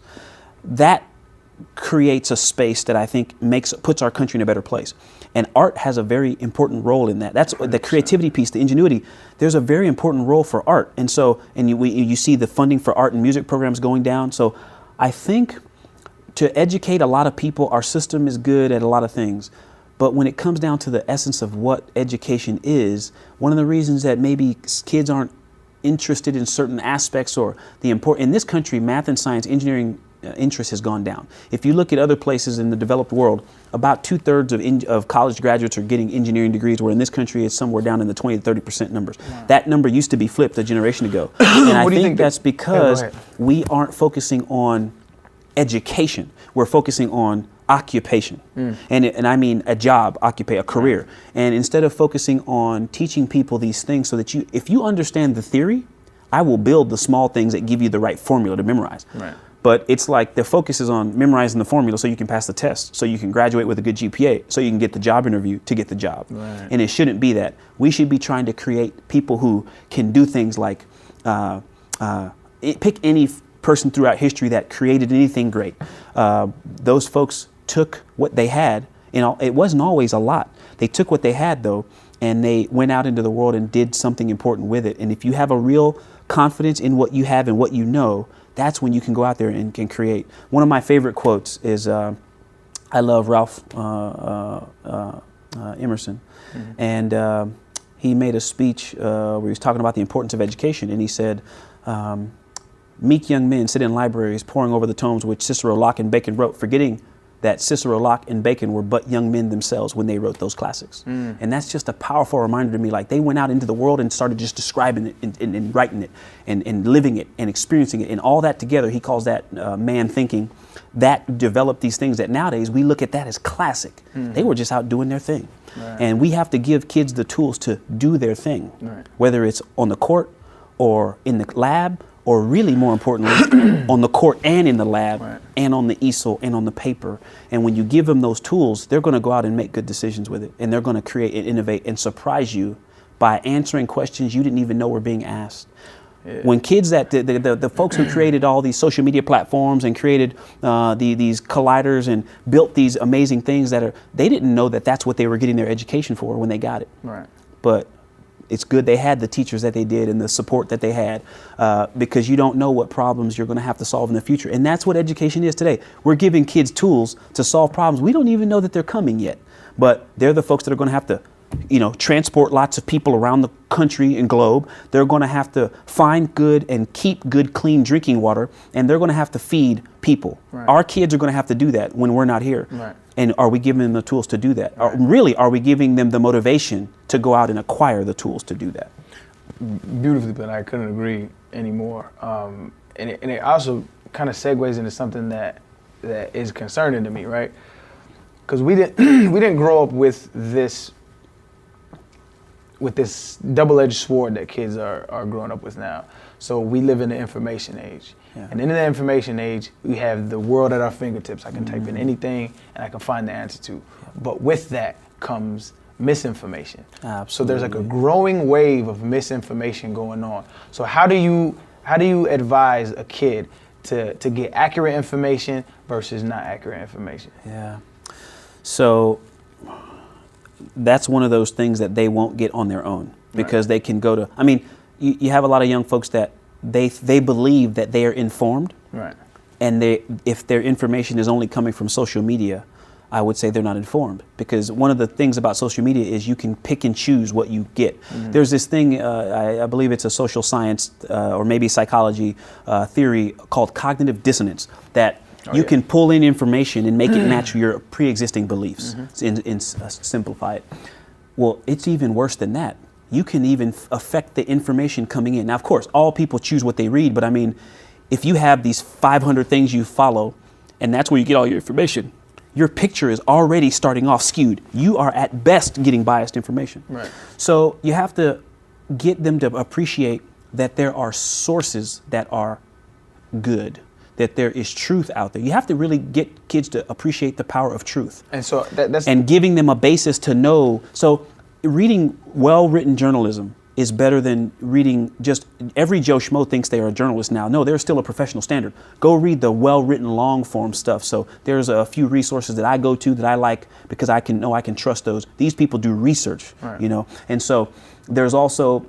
That creates a space that I think puts our country in a better place. And art has a very important role in that. That's 100%. The creativity piece, the ingenuity. There's a very important role for art. And so, you see the funding for art and music programs going down. So I think to educate a lot of people, our system is good at a lot of things. But when it comes down to the essence of what education is, one of the reasons that maybe kids aren't interested in certain aspects or in this country, math and science, engineering interest has gone down. If you look at other places in the developed world, about 2/3 of college graduates are getting engineering degrees, where in this country it's somewhere down in the 20 to 30% numbers. Wow. That number used to be flipped a generation ago. And I think that's because we aren't focusing on education. We're focusing on occupation. And I mean a job, a career. And instead of focusing on teaching people these things so that if you understand the theory, I will build the small things that give you the right formula to memorize. Right. But it's like the focus is on memorizing the formula so you can pass the test, so you can graduate with a good GPA, so you can get the job interview to get the job. Right. And it shouldn't be that. We should be trying to create people who can do things like pick any person throughout history that created anything great. Those folks took what they had, it wasn't always a lot. They took what they had though, and they went out into the world and did something important with it. And if you have a real confidence in what you have and what you know, that's when you can go out there and can create. One of my favorite quotes is, I love Ralph Emerson, and he made a speech where he was talking about the importance of education, and he said, meek young men sit in libraries poring over the tomes which Cicero, Locke, and Bacon wrote, forgetting that Cicero, Locke, and Bacon were but young men themselves when they wrote those classics. And that's just a powerful reminder to me. Like, they went out into the world and started just describing it and writing it and living it and experiencing it, and all that together. He calls that man thinking. That developed these things that nowadays we look at that as classic. They were just out doing their thing. Right. And we have to give kids the tools to do their thing, whether it's on the court or in the lab, or really more importantly, on the court and in the lab, and on the easel and on the paper. And when you give them those tools, they're going to go out and make good decisions with it. And they're going to create and innovate and surprise you by answering questions you didn't even know were being asked. Yeah. When kids the folks who created all these social media platforms and created these colliders and built these amazing things they didn't know that that's what they were getting their education for when they got it. Right. But it's good they had the teachers that they did and the support that they had, because you don't know what problems you're going to have to solve in the future. And that's what education is today. We're giving kids tools to solve problems we don't even know that they're coming yet. But they're the folks that are going to have to, transport lots of people around the country and globe. They're going to have to find good and keep good, clean drinking water, and they're going to have to feed people. Right. Our kids are going to have to do that when we're not here. Right. And are we giving them the tools to do that? Right. Or are we giving them the motivation to go out and acquire the tools to do that? Beautifully put. I couldn't agree anymore. And it also kind of segues into something that is concerning to me, right? Because we didn't grow up with this double-edged sword that kids are growing up with now. So we live in the information age. Yeah. And in the information age, we have the world at our fingertips. I can type in anything and I can find the answer to. But with that comes misinformation. Absolutely. So there's like a growing wave of misinformation going on. So how do you advise a kid to get accurate information versus not accurate information? Yeah. So that's one of those things that they won't get on their own, because they can go to, you have a lot of young folks that they believe that they are informed. Right. And if their information is only coming from social media, I would say they're not informed, because one of the things about social media is you can pick and choose what you get. Mm-hmm. There's this thing, I believe it's a social science or maybe psychology theory called cognitive dissonance, that you can pull in information and make it match your pre-existing beliefs, simplify it. Well, it's even worse than that. You can even affect the information coming in. Now, of course, all people choose what they read, but if you have these 500 things you follow, and that's where you get all your information, your picture is already starting off skewed. You are at best getting biased information. Right. So you have to get them to appreciate that there are sources that are good, that there is truth out there. You have to really get kids to appreciate the power of truth. And so that's giving them a basis to know. So reading well-written journalism is better than reading just, every Joe Schmo thinks they are a journalist now. No, they're still a professional standard. Go read the well-written long-form stuff. So there's a few resources that I go to that I like because I can trust those. These people do research, And so there's also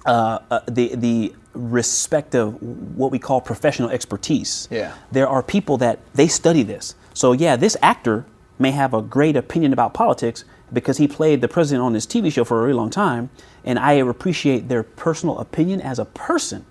the respect of what we call professional expertise. Yeah. There are people that they study this. So this actor may have a great opinion about politics because he played the president on his TV show for a really long time, and I appreciate their personal opinion as a person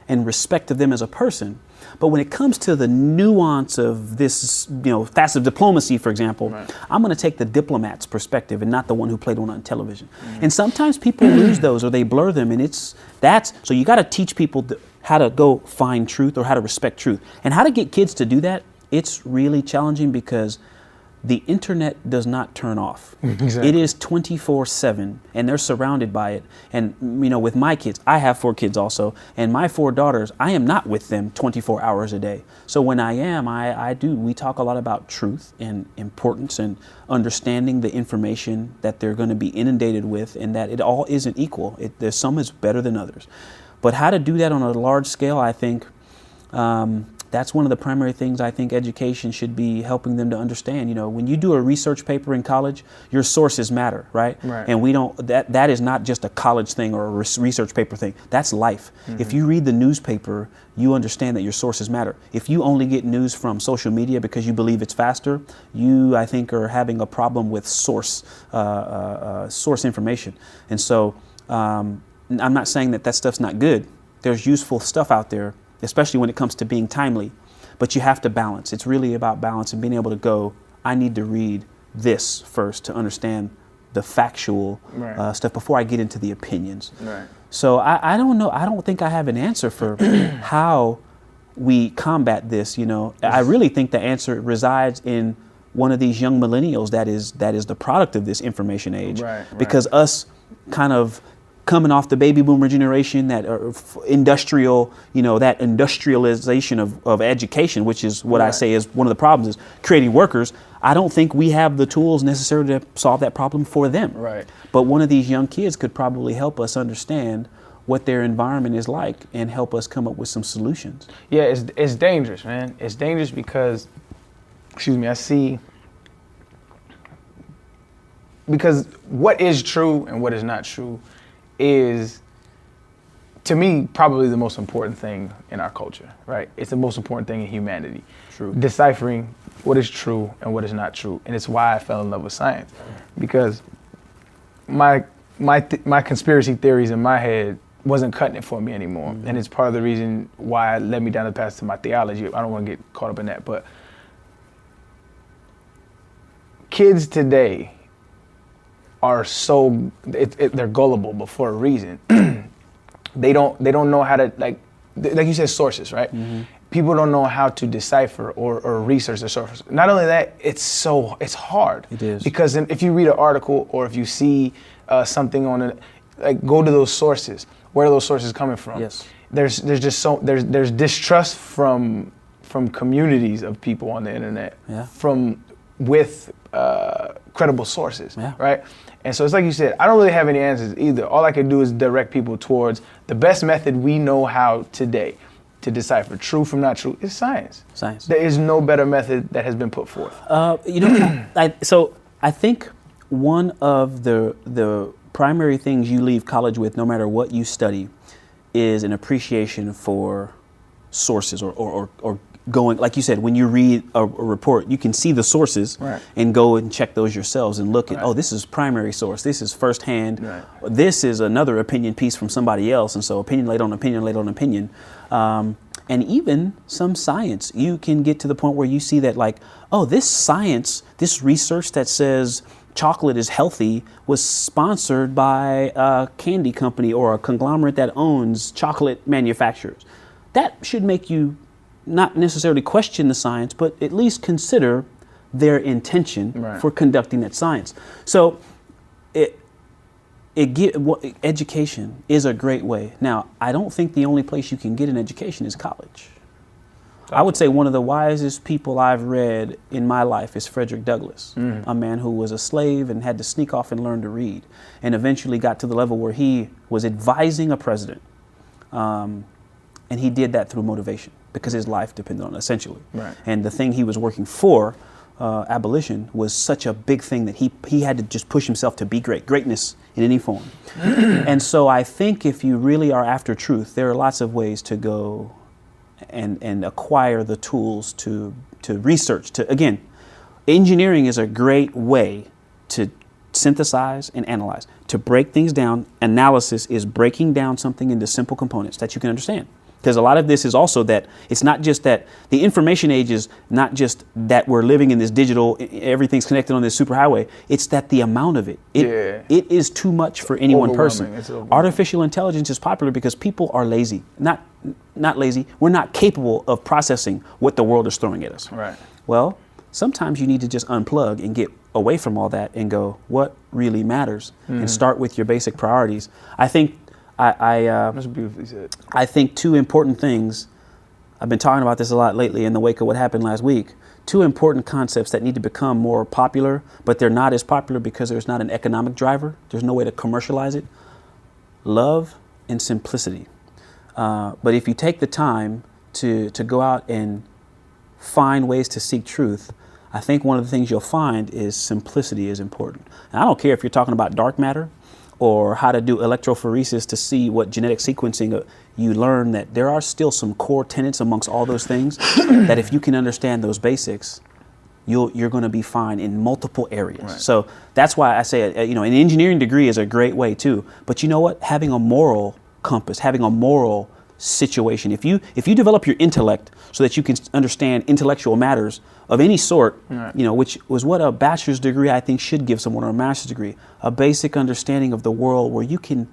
and respect of them as a person. But when it comes to the nuance of this, facet of diplomacy, for example, I'm going to take the diplomat's perspective and not the one who played one on television. And sometimes people lose those or they blur them, and so you got to teach people how to go find truth or how to respect truth. And how to get kids to do that, it's really challenging because the internet does not turn off. Exactly. It is 24/7, and they're surrounded by it. And you know, with my kids, I have 4 kids also, and my 4 daughters, I am not with them 24 hours a day. So when I am, we talk a lot about truth and importance and understanding the information that they're going to be inundated with, and that it all isn't equal. There's some is better than others. But how to do that on a large scale, I think, that's one of the primary things I think education should be helping them to understand. You know, when you do a research paper in college, your sources matter, right? And we don't, that is not just a college thing or a research paper thing. That's life. If you read the newspaper, you understand that your sources matter. If you only get news from social media because you believe it's faster, you, I think, are having a problem with source information. And so I'm not saying that stuff's not good. There's useful stuff out there, especially when it comes to being timely, but you have to balance. It's really about balance and being able to go, I need to read this first to understand the factual stuff before I get into the opinions. So I don't know. I don't think I have an answer for how we combat this. You know, I really think the answer resides in one of these young millennials that is the product of this information age. Because us kind of coming off the baby boomer generation, that industrial, you know, that industrialization of education, which is what I say is one of the problems, is creating workers. I don't think we have the tools necessary to solve that problem for them. But one of these young kids could probably help us understand what their environment is like and help us come up with some solutions. Yeah, it's dangerous, man. It's dangerous because, I see, because what is true and what is not true is, to me, probably the most important thing in our culture, right? It's the most important thing in humanity. Deciphering what is true and what is not true. And it's why I fell in love with science, because my conspiracy theories in my head wasn't cutting it for me anymore. And it's part of the reason why it led me down the path to my theology. I don't want to get caught up in that, but kids today are so, they're gullible, but for a reason. They don't know how to, like you said, sources, right? People don't know how to decipher or research the sources. Not only that, it's hard. It is. Because if you read an article or if you see something on it, like, go to those sources. Where are those sources coming from? There's distrust from communities of people on the internet, with credible sources, right? And so it's like you said, I don't really have any answers either. All I can do is direct people towards the best method we know how today to decipher true from not true is science. There is no better method that has been put forth. You know, so I think one of the primary things you leave college with, no matter what you study, is an appreciation for sources or going, like you said, when you read a report, you can see the sources and go and check those yourselves and look at, oh, this is primary source, this is firsthand, this is another opinion piece from somebody else, and so opinion laid on opinion laid on opinion. And even some science, you can get to the point where you see that, like, oh, this science, this research that says chocolate is healthy was sponsored by a candy company or a conglomerate that owns chocolate manufacturers. That should make you not necessarily question the science, but at least consider their intention for conducting that science. So education is a great way. Now, I don't think the only place you can get an education is college. I would say one of the wisest people I've read in my life is Frederick Douglass, a man who was a slave and had to sneak off and learn to read, and eventually got to the level where he was advising a president. And he did that through motivation, because his life depended on it, essentially. And the thing he was working for, abolition, was such a big thing that he had to just push himself to be greatness in any form. And so I think if you really are after truth, there are lots of ways to go and acquire the tools to research. Again, engineering is a great way to synthesize and analyze, to break things down. Analysis is breaking down something into simple components that you can understand. Because a lot of this is also that it's not just that the information age is not just that we're living in this digital, everything's connected on this superhighway. It's that the amount of it is too much for any one person. Artificial intelligence is popular because people are lazy. Not lazy. We're not capable of processing what the world is throwing at us. Well, sometimes you need to just unplug and get away from all that and go, what really matters? And start with your basic priorities. I think That's beautifully said. I think two important things, I've been talking about this a lot lately in the wake of what happened last week, two important concepts that need to become more popular, but they're not as popular because there's not an economic driver. There's no way to commercialize it. Love and simplicity. But if you take the time to go out and find ways to seek truth, I think one of the things you'll find is simplicity is important. And I don't care if you're talking about dark matter or how to do electrophoresis to see what genetic sequencing, you learn that there are still some core tenets amongst all those things that if you can understand those basics, you're going to be fine in multiple areas. Right. So that's why I say, an engineering degree is a great way too. But you know what? Having a moral compass, having a moral situation, if you develop your intellect so that you can understand intellectual matters of any sort, right. Which was what a bachelor's degree I think should give someone, or a master's degree, a basic understanding of the world where you can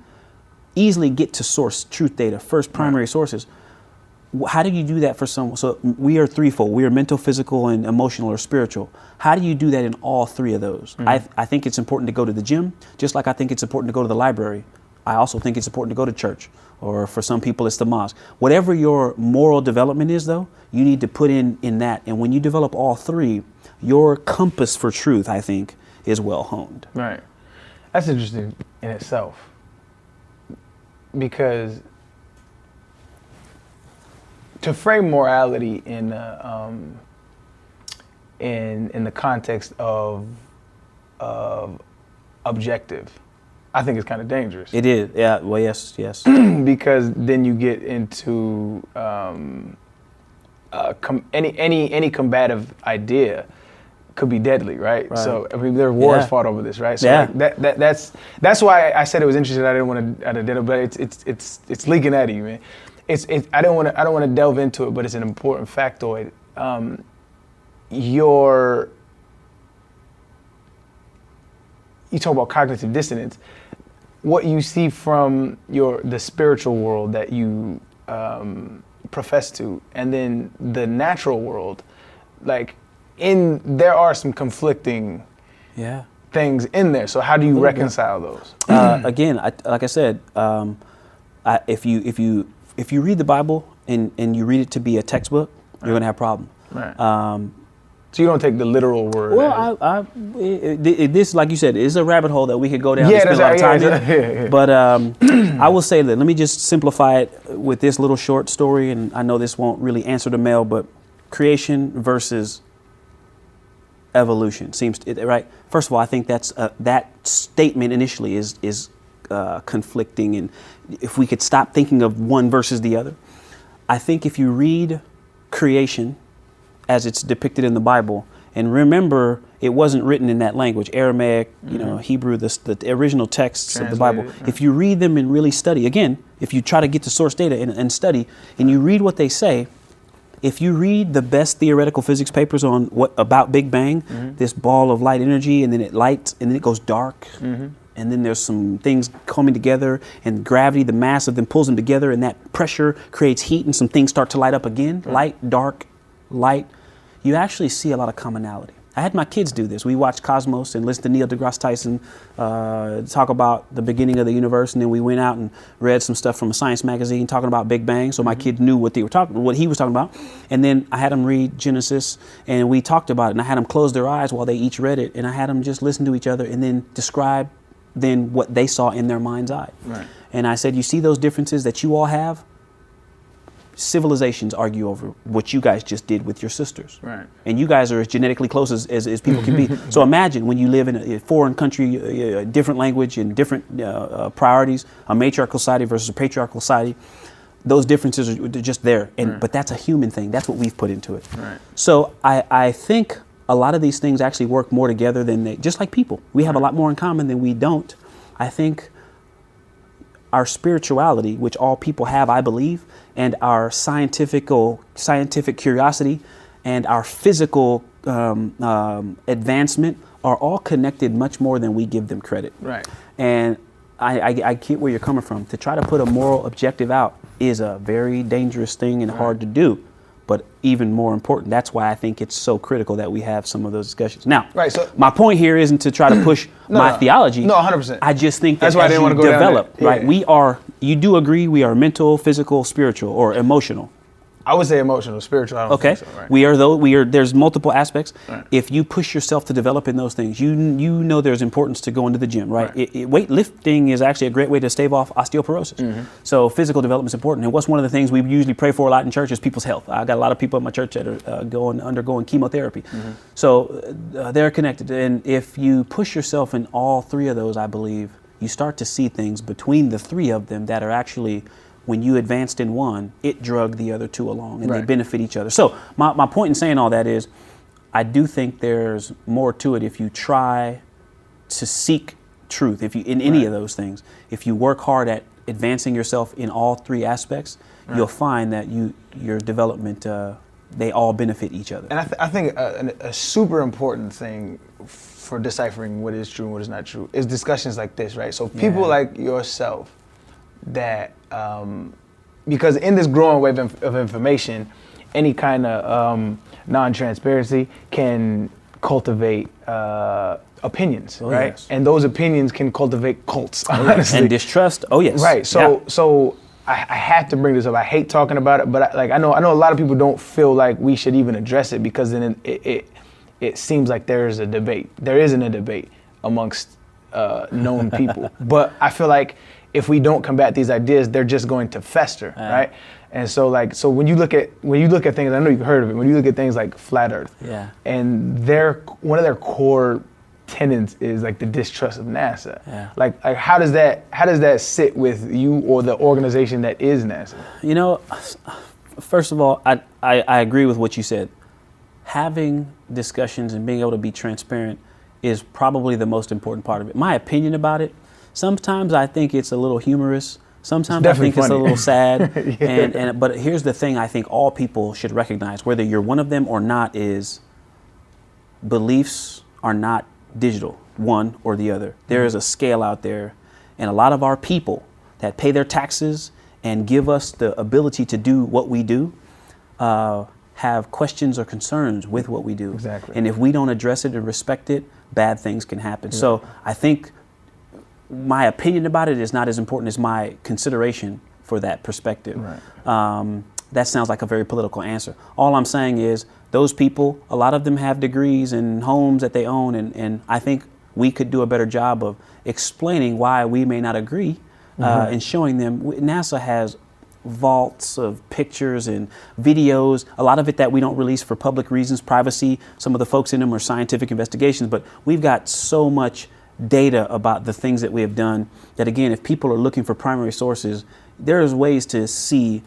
easily get to source truth data, first primary sources. How do you do that for someone? So we are threefold. We are mental, physical, and emotional or spiritual. How do you do that in all three of those? I think it's important to go to the gym, just like I think it's important to go to the library. I also think it's important to go to church, or for some people it's the mosque. Whatever your moral development is, though, you need to put in that. And when you develop all three, your compass for truth, I think, is well honed. Right. That's interesting in itself, because to frame morality in the context of objective, I think it's kind of dangerous. It is, yeah. Well, yes. Because then you get into any combative idea could be deadly, right? So I mean, there are wars fought over this, right? So like that's why I said it was interesting. I didn't want to, but it's leaking out of you, man. I don't want to delve into it, but it's an important factoid. You talk about cognitive dissonance. What you see from the spiritual world that you profess to, and then the natural world, like there are some conflicting things in there. So how do you reconcile those? Again, like I said, if you read the Bible and you read it to be a textbook, you're going to have a problem. Right. So you don't take the literal word. Well, this, like you said, is a rabbit hole that we could go down and spend a lot of time in. But I will say that, let me just simplify it with this little short story, and I know this won't really answer the mail, but creation versus evolution seems right. First of all, I think that statement initially is conflicting, and if we could stop thinking of one versus the other, I think if you read creation as it's depicted in the Bible, and remember, it wasn't written in that language, Aramaic, Hebrew, the original texts of the Bible. If you read them and really study, again, if you try to get to source data and study, and you read what they say, if you read the best theoretical physics papers on about Big Bang, this ball of light energy, and then it lights, and then it goes dark, and then there's some things coming together, and gravity, the mass of them pulls them together, and that pressure creates heat, and some things start to light up again, light, dark, light. You actually see a lot of commonality. I had my kids do this. We watched Cosmos and listened to Neil deGrasse Tyson talk about the beginning of the universe, and then we went out and read some stuff from a science magazine talking about Big Bang. So my kid knew what he was talking about. And then I had them read Genesis, and we talked about it. And I had them close their eyes while they each read it, and I had them just listen to each other and then describe then what they saw in their mind's eye. Right. And I said, you see those differences that you all have? Civilizations argue over what you guys just did with your sisters. Right. And you guys are as genetically close as people can be. So imagine when you live in a foreign country, a different language and different priorities, a matriarchal society versus a patriarchal society, those differences are just there. But that's a human thing. That's what we've put into it. Right. So I think a lot of these things actually work more together than just like people. We have a lot more in common than we don't. I think our spirituality, which all people have, I believe, and our scientific curiosity and our physical advancement are all connected much more than we give them credit. Right. And I get where you're coming from. To try to put a moral objective out is a very dangerous thing and hard to do. But even more important, that's why I think it's so critical that we have some of those discussions. Now, Right, so- my point here isn't to try to push my theology. No, 100%. I just think that That's why I as didn't you wanna go down develop, there. right? Yeah. You do agree we are mental, physical, spiritual, or emotional. I would say emotional, spiritual. I don't Okay, think so, right? we are. There's multiple aspects. Right. If you push yourself to develop in those things, you know there's importance to going to the gym, right? Right. Weightlifting is actually a great way to stave off osteoporosis. So physical development is important. And what's one of the things we usually pray for a lot in church is people's health. I got a lot of people in my church that are undergoing chemotherapy. So they're connected. And if you push yourself in all three of those, I believe you start to see things between the three of them that are actually, when you advanced in one, it drug the other two along, and they Right. benefit each other. So my point in saying all that is, I do think there's more to it if you try to seek truth. If you in any of those things, if you work hard at advancing yourself in all three aspects, you'll find that your development they all benefit each other. And I think a super important thing for deciphering what is true and what is not true is discussions like this, right? So people like yourself that, because in this growing wave of information, any kind of non-transparency can cultivate opinions, right? Yes. And those opinions can cultivate cults, honestly. And distrust. Oh yes. Right. So I have to bring this up. I hate talking about it, but I know a lot of people don't feel like we should even address it, because then it seems like there is a debate. There isn't a debate amongst known people. But I feel like if we don't combat these ideas, they're just going to fester, right? And so when you look at things, I know you've heard of it. When you look at things like flat Earth, and one of their core tenets is like the distrust of NASA. Like how does that sit with you or the organization that is NASA? You know, first of all, I agree with what you said. Having discussions and being able to be transparent is probably the most important part of it. My opinion about it, sometimes I think it's a little humorous. Sometimes I think it's a little sad. But here's the thing I think all people should recognize, whether you're one of them or not, is beliefs are not digital, one or the other. There is a scale out there, and a lot of our people that pay their taxes and give us the ability to do what we do have questions or concerns with what we do. Exactly. And if we don't address it and respect it, bad things can happen. So I think my opinion about it is not as important as my consideration for that perspective. That sounds like a very political answer. All I'm saying is those people, a lot of them have degrees and homes that they own, and I think we could do a better job of explaining why we may not agree and showing them. NASA has vaults of pictures and videos, a lot of it that we don't release for public reasons, privacy. Some of the folks in them are scientific investigations, but we've got so much data about the things that we have done that, again, if people are looking for primary sources, there's ways to see,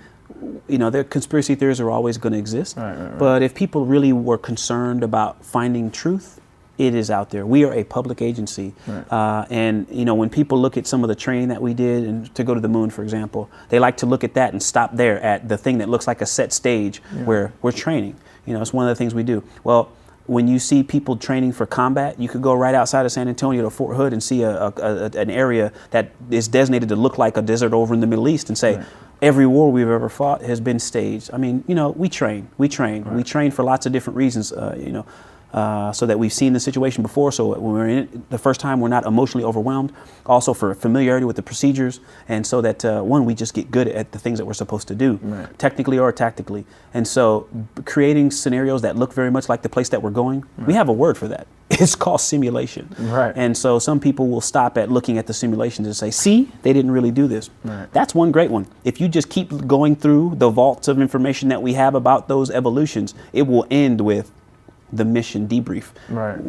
their conspiracy theories are always going to exist. But if people really were concerned about finding truth, it is out there. We are a public agency. And when people look at some of the training that we did, and to go to the moon, for example, they like to look at that and stop there at the thing that looks like a set stage where we're training. It's one of the things we do. Well, when you see people training for combat, you could go right outside of San Antonio to Fort Hood and see an area that is designated to look like a desert over in the Middle East and say, every war we've ever fought has been staged. I mean, we train. We train for lots of different reasons, so that we've seen the situation before. So when we're in it the first time, we're not emotionally overwhelmed. Also for familiarity with the procedures. And so that, we just get good at the things that we're supposed to do, technically or tactically. And so creating scenarios that look very much like the place that we're going, we have a word for that. It's called simulation. And so some people will stop at looking at the simulations and say, see, they didn't really do this. That's one great one. If you just keep going through the vaults of information that we have about those evolutions, it will end with the mission debrief,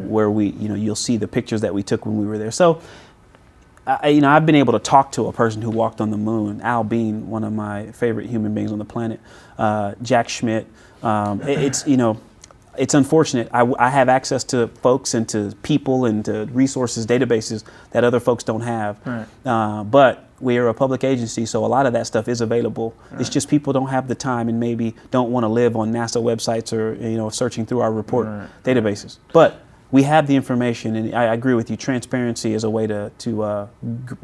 where you'll see the pictures that we took when we were there. So, I've been able to talk to a person who walked on the moon, Al Bean, one of my favorite human beings on the planet, Jack Schmidt. It's unfortunate. I have access to folks and to people and to resources, databases that other folks don't have. But we are a public agency, so a lot of that stuff is available. It's just people don't have the time and maybe don't want to live on NASA websites or searching through our report databases. But we have the information, and I agree with you. Transparency is a way to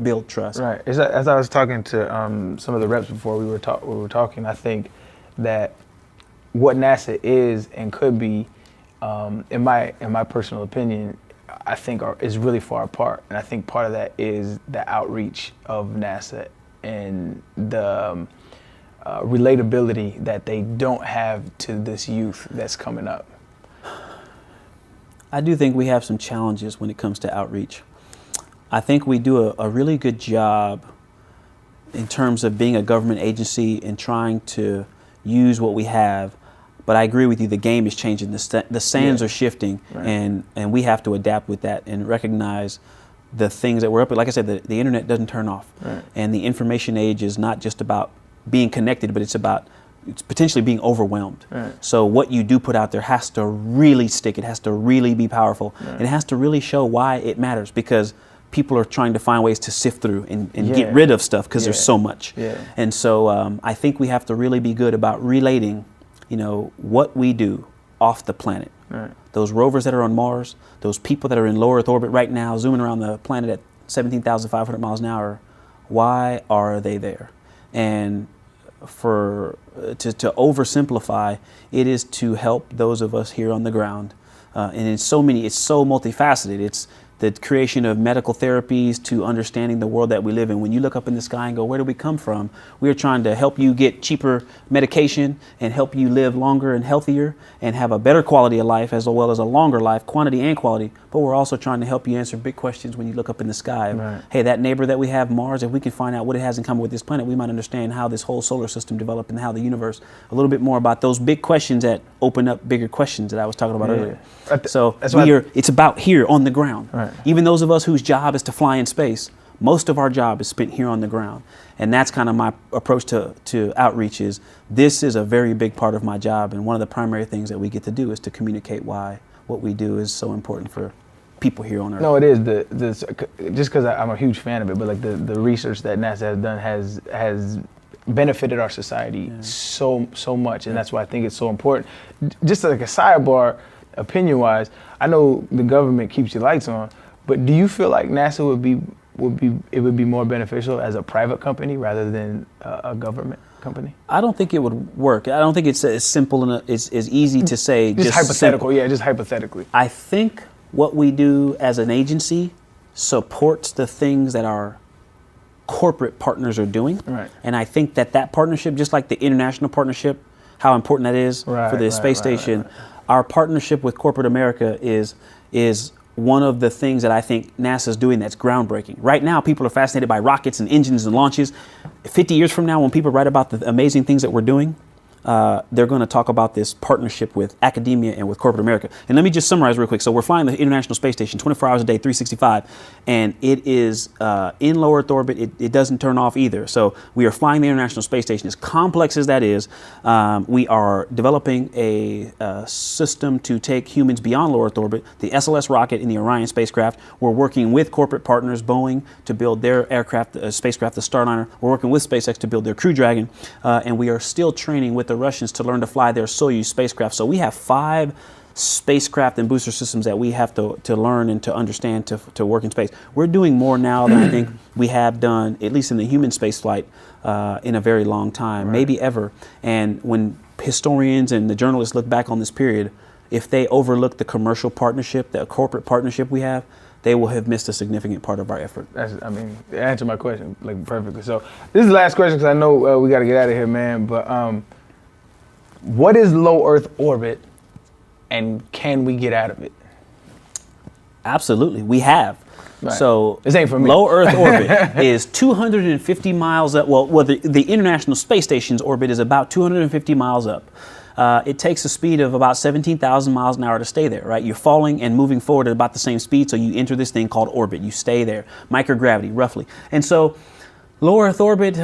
build trust. As I was talking to some of the reps before we were talking, I think that what NASA is and could be, in my personal opinion, I think is really far apart. And I think part of that is the outreach of NASA and the relatability that they don't have to this youth that's coming up. I do think we have some challenges when it comes to outreach. I think we do a really good job in terms of being a government agency and trying to use what we have. But I agree with you, the game is changing. The sands are shifting, right. and we have to adapt with that and recognize the things that we're up with. Like I said, the internet doesn't turn off. Right. And the information age is not just about being connected, but it's potentially being overwhelmed. Right. So what you do put out there has to really stick. It has to really be powerful. Right. And it has to really show why it matters, because people are trying to find ways to sift through and Yeah. get rid of stuff because Yeah. there's so much. Yeah. And so I think we have to really be good about relating, what we do off the planet. Right. Those rovers that are on Mars, those people that are in low Earth orbit right now, zooming around the planet at 17,500 miles an hour, why are they there? And to oversimplify, it is to help those of us here on the ground. And it's so multifaceted. It's the creation of medical therapies to understanding the world that we live in. When you look up in the sky and go, where do we come from? We are trying to help you get cheaper medication and help you live longer and healthier and have a better quality of life as well as a longer life, quantity and quality. But we're also trying to help you answer big questions when you look up in the sky. Right. Hey, that neighbor that we have, Mars, if we can find out what it has in common with this planet, we might understand how this whole solar system developed and how the universe, a little bit more about those big questions that open up bigger questions that I was talking about earlier. So it's about here on the ground. Right. Even those of us whose job is to fly in space, most of our job is spent here on the ground. And that's kind of my approach to outreach is this is a very big part of my job. And one of the primary things that we get to do is to communicate why what we do is so important for people here on Earth. No, it is. Just because I'm a huge fan of it, but like the research that NASA has done has benefited our society so much. And that's why I think it's so important. Just like a sidebar, opinion-wise, I know the government keeps your lights on, but do you feel like NASA would be more beneficial as a private company rather than a government company? I don't think it would work. I don't think it's as simple and as easy to say. Just hypothetical, simple. just hypothetically. I think what we do as an agency supports the things that our corporate partners are doing. Right. And I think that partnership, just like the international partnership, how important that is for the space station, our partnership with corporate America is one of the things that I think NASA's doing that's groundbreaking. Right now, people are fascinated by rockets and engines and launches. 50 years from now, when people write about the amazing things that we're doing, they're going to talk about this partnership with academia and with corporate America. And let me just summarize real quick. So we're flying the International Space Station 24 hours a day, 365, and it is in low Earth orbit. It doesn't turn off either. So we are flying the International Space Station. As complex as that is, we are developing a system to take humans beyond low Earth orbit, the SLS rocket and the Arian spacecraft. We're working with corporate partners, Boeing, to build their aircraft, spacecraft, the Starliner. We're working with SpaceX to build their Crew Dragon, and we are still training with the Russians to learn to fly their Soyuz spacecraft. So we have 5 spacecraft and booster systems that we have to learn and to understand to work in space. We're doing more now than I think we have done, at least in the human space flight, in a very long time, maybe ever. And when historians and the journalists look back on this period, if they overlook the commercial partnership, the corporate partnership we have, they will have missed a significant part of our effort. Answer my question like perfectly. So this is the last question because I know we got to get out of here, man. But what is low Earth orbit, and can we get out of it? Absolutely, we have. Right. So this ain't for me. Low Earth orbit is 250 miles up. Well, the International Space Station's orbit is about 250 miles up. It takes a speed of about 17,000 miles an hour to stay there, right? You're falling and moving forward at about the same speed, so you enter this thing called orbit. You stay there, microgravity, roughly. And so low Earth orbit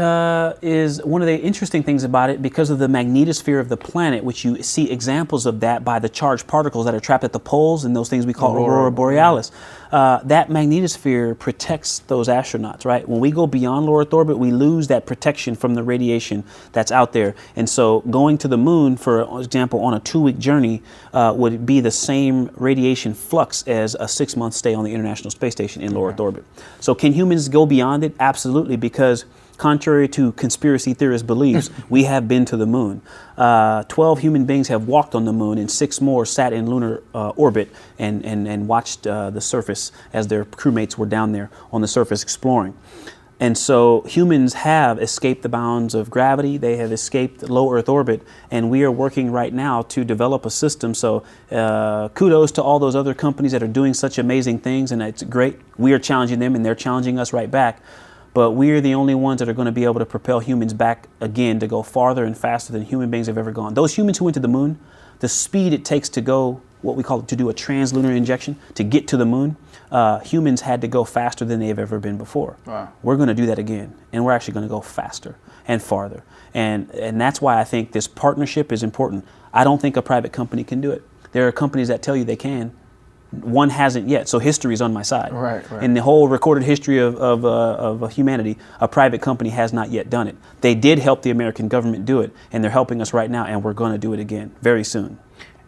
is one of the interesting things about it because of the magnetosphere of the planet, which you see examples of that by the charged particles that are trapped at the poles and those things we call aurora borealis. That magnetosphere protects those astronauts, right? When we go beyond low Earth orbit, we lose that protection from the radiation that's out there. And so going to the moon, for example, on a 2-week journey would be the same radiation flux as a 6-month stay on the International Space Station in low Earth orbit. So can humans go beyond it? Absolutely, because Contrary to conspiracy theorist beliefs, we have been to the moon. 12 human beings have walked on the moon, and 6 more sat in lunar orbit and watched the surface as their crewmates were down there on the surface exploring. And so humans have escaped the bounds of gravity. They have escaped low Earth orbit, and we are working right now to develop a system. So kudos to all those other companies that are doing such amazing things, and it's great. We are challenging them, and they're challenging us right back. But we are the only ones that are going to be able to propel humans back again to go farther and faster than human beings have ever gone. Those humans who went to the moon, the speed it takes to go, what we call it, to do a translunar injection, to get to the moon, humans had to go faster than they've ever been before. Wow. We're going to do that again, and we're actually going to go faster and farther. And that's why I think this partnership is important. I don't think a private company can do it. There are companies that tell you they can. One hasn't yet, so history is on my side. Right. In the whole recorded history of humanity, a private company has not yet done it. They did help the American government do it, and they're helping us right now, and we're going to do it again very soon.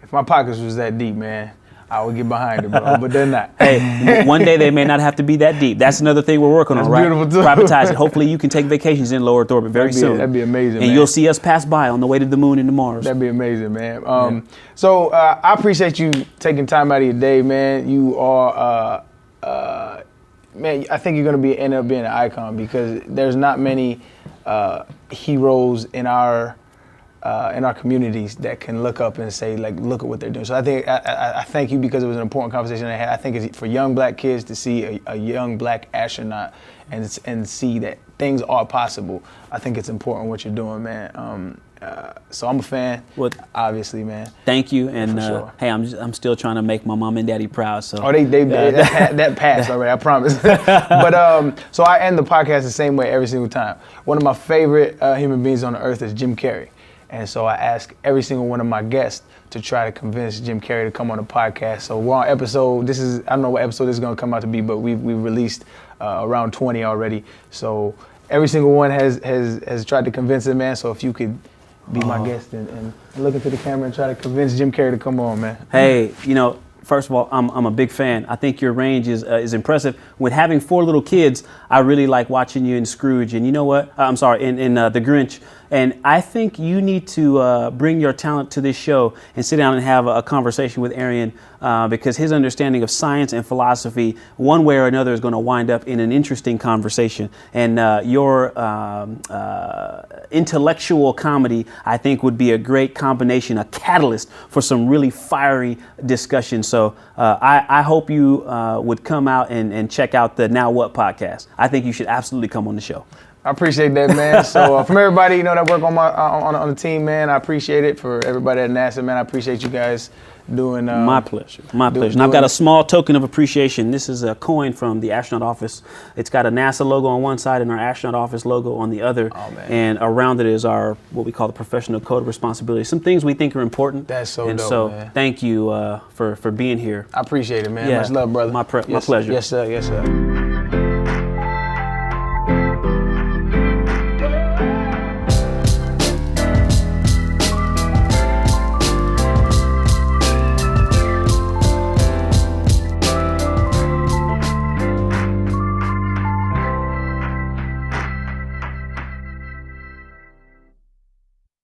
If my pockets was that deep, man, I would get behind it, bro. But they're not. Hey, one day they may not have to be that deep. That's another thing we're working on, right? Beautiful too. Privatize it. Hopefully you can take vacations in low Earth orbit very soon. That'd be amazing, and man. you'll see us pass by on the way to the moon and to Mars. That'd be amazing, man. So I appreciate you taking time out of your day, man. You are, man, I think you're going to end up being an icon, because there's not many heroes in our communities that can look up and say, like, look at what they're doing. So I think I thank you, because it was an important conversation I had. I think it's for young black kids to see a young black astronaut and see that things are possible. I think it's important what you're doing, man. So I'm a fan, obviously, man. Thank you, and sure. Hey, I'm still trying to make my mom and daddy proud. So that passed already, I promise. But so I end the podcast the same way every single time. One of my favorite human beings on the earth is Jim Carrey. And so I ask every single one of my guests to try to convince Jim Carrey to come on the podcast. So we're on episode, I don't know what episode this is going to come out to be, but we've released around 20 already. So every single one has tried to convince him, man. So if you could be my guest and look into the camera and try to convince Jim Carrey to come on, man. Hey, first of all, I'm a big fan. I think your range is impressive. With having 4 little kids, I really like watching you in Scrooge, and you know what? I'm sorry, in The Grinch. And I think you need to bring your talent to this show and sit down and have a conversation with Arian, because his understanding of science and philosophy, one way or another, is going to wind up in an interesting conversation. And your intellectual comedy, I think, would be a great combination, a catalyst for some really fiery discussion. So I hope you would come out and check out the Now What podcast. I think you should absolutely come on the show. I appreciate that, man. So from everybody, that work on my on the team, man, I appreciate it. For everybody at NASA, man, I appreciate you guys doing. My pleasure. My pleasure. And I've got a small token of appreciation. This is a coin from the astronaut office. It's got a NASA logo on one side and our astronaut office logo on the other. Oh, man. And around it is our what we call the professional code of responsibility. Some things we think are important. That's so dope, so man. Thank you for being here. I appreciate it, man. Yeah. Much love, brother. My pleasure. Yes, sir. Yes, sir.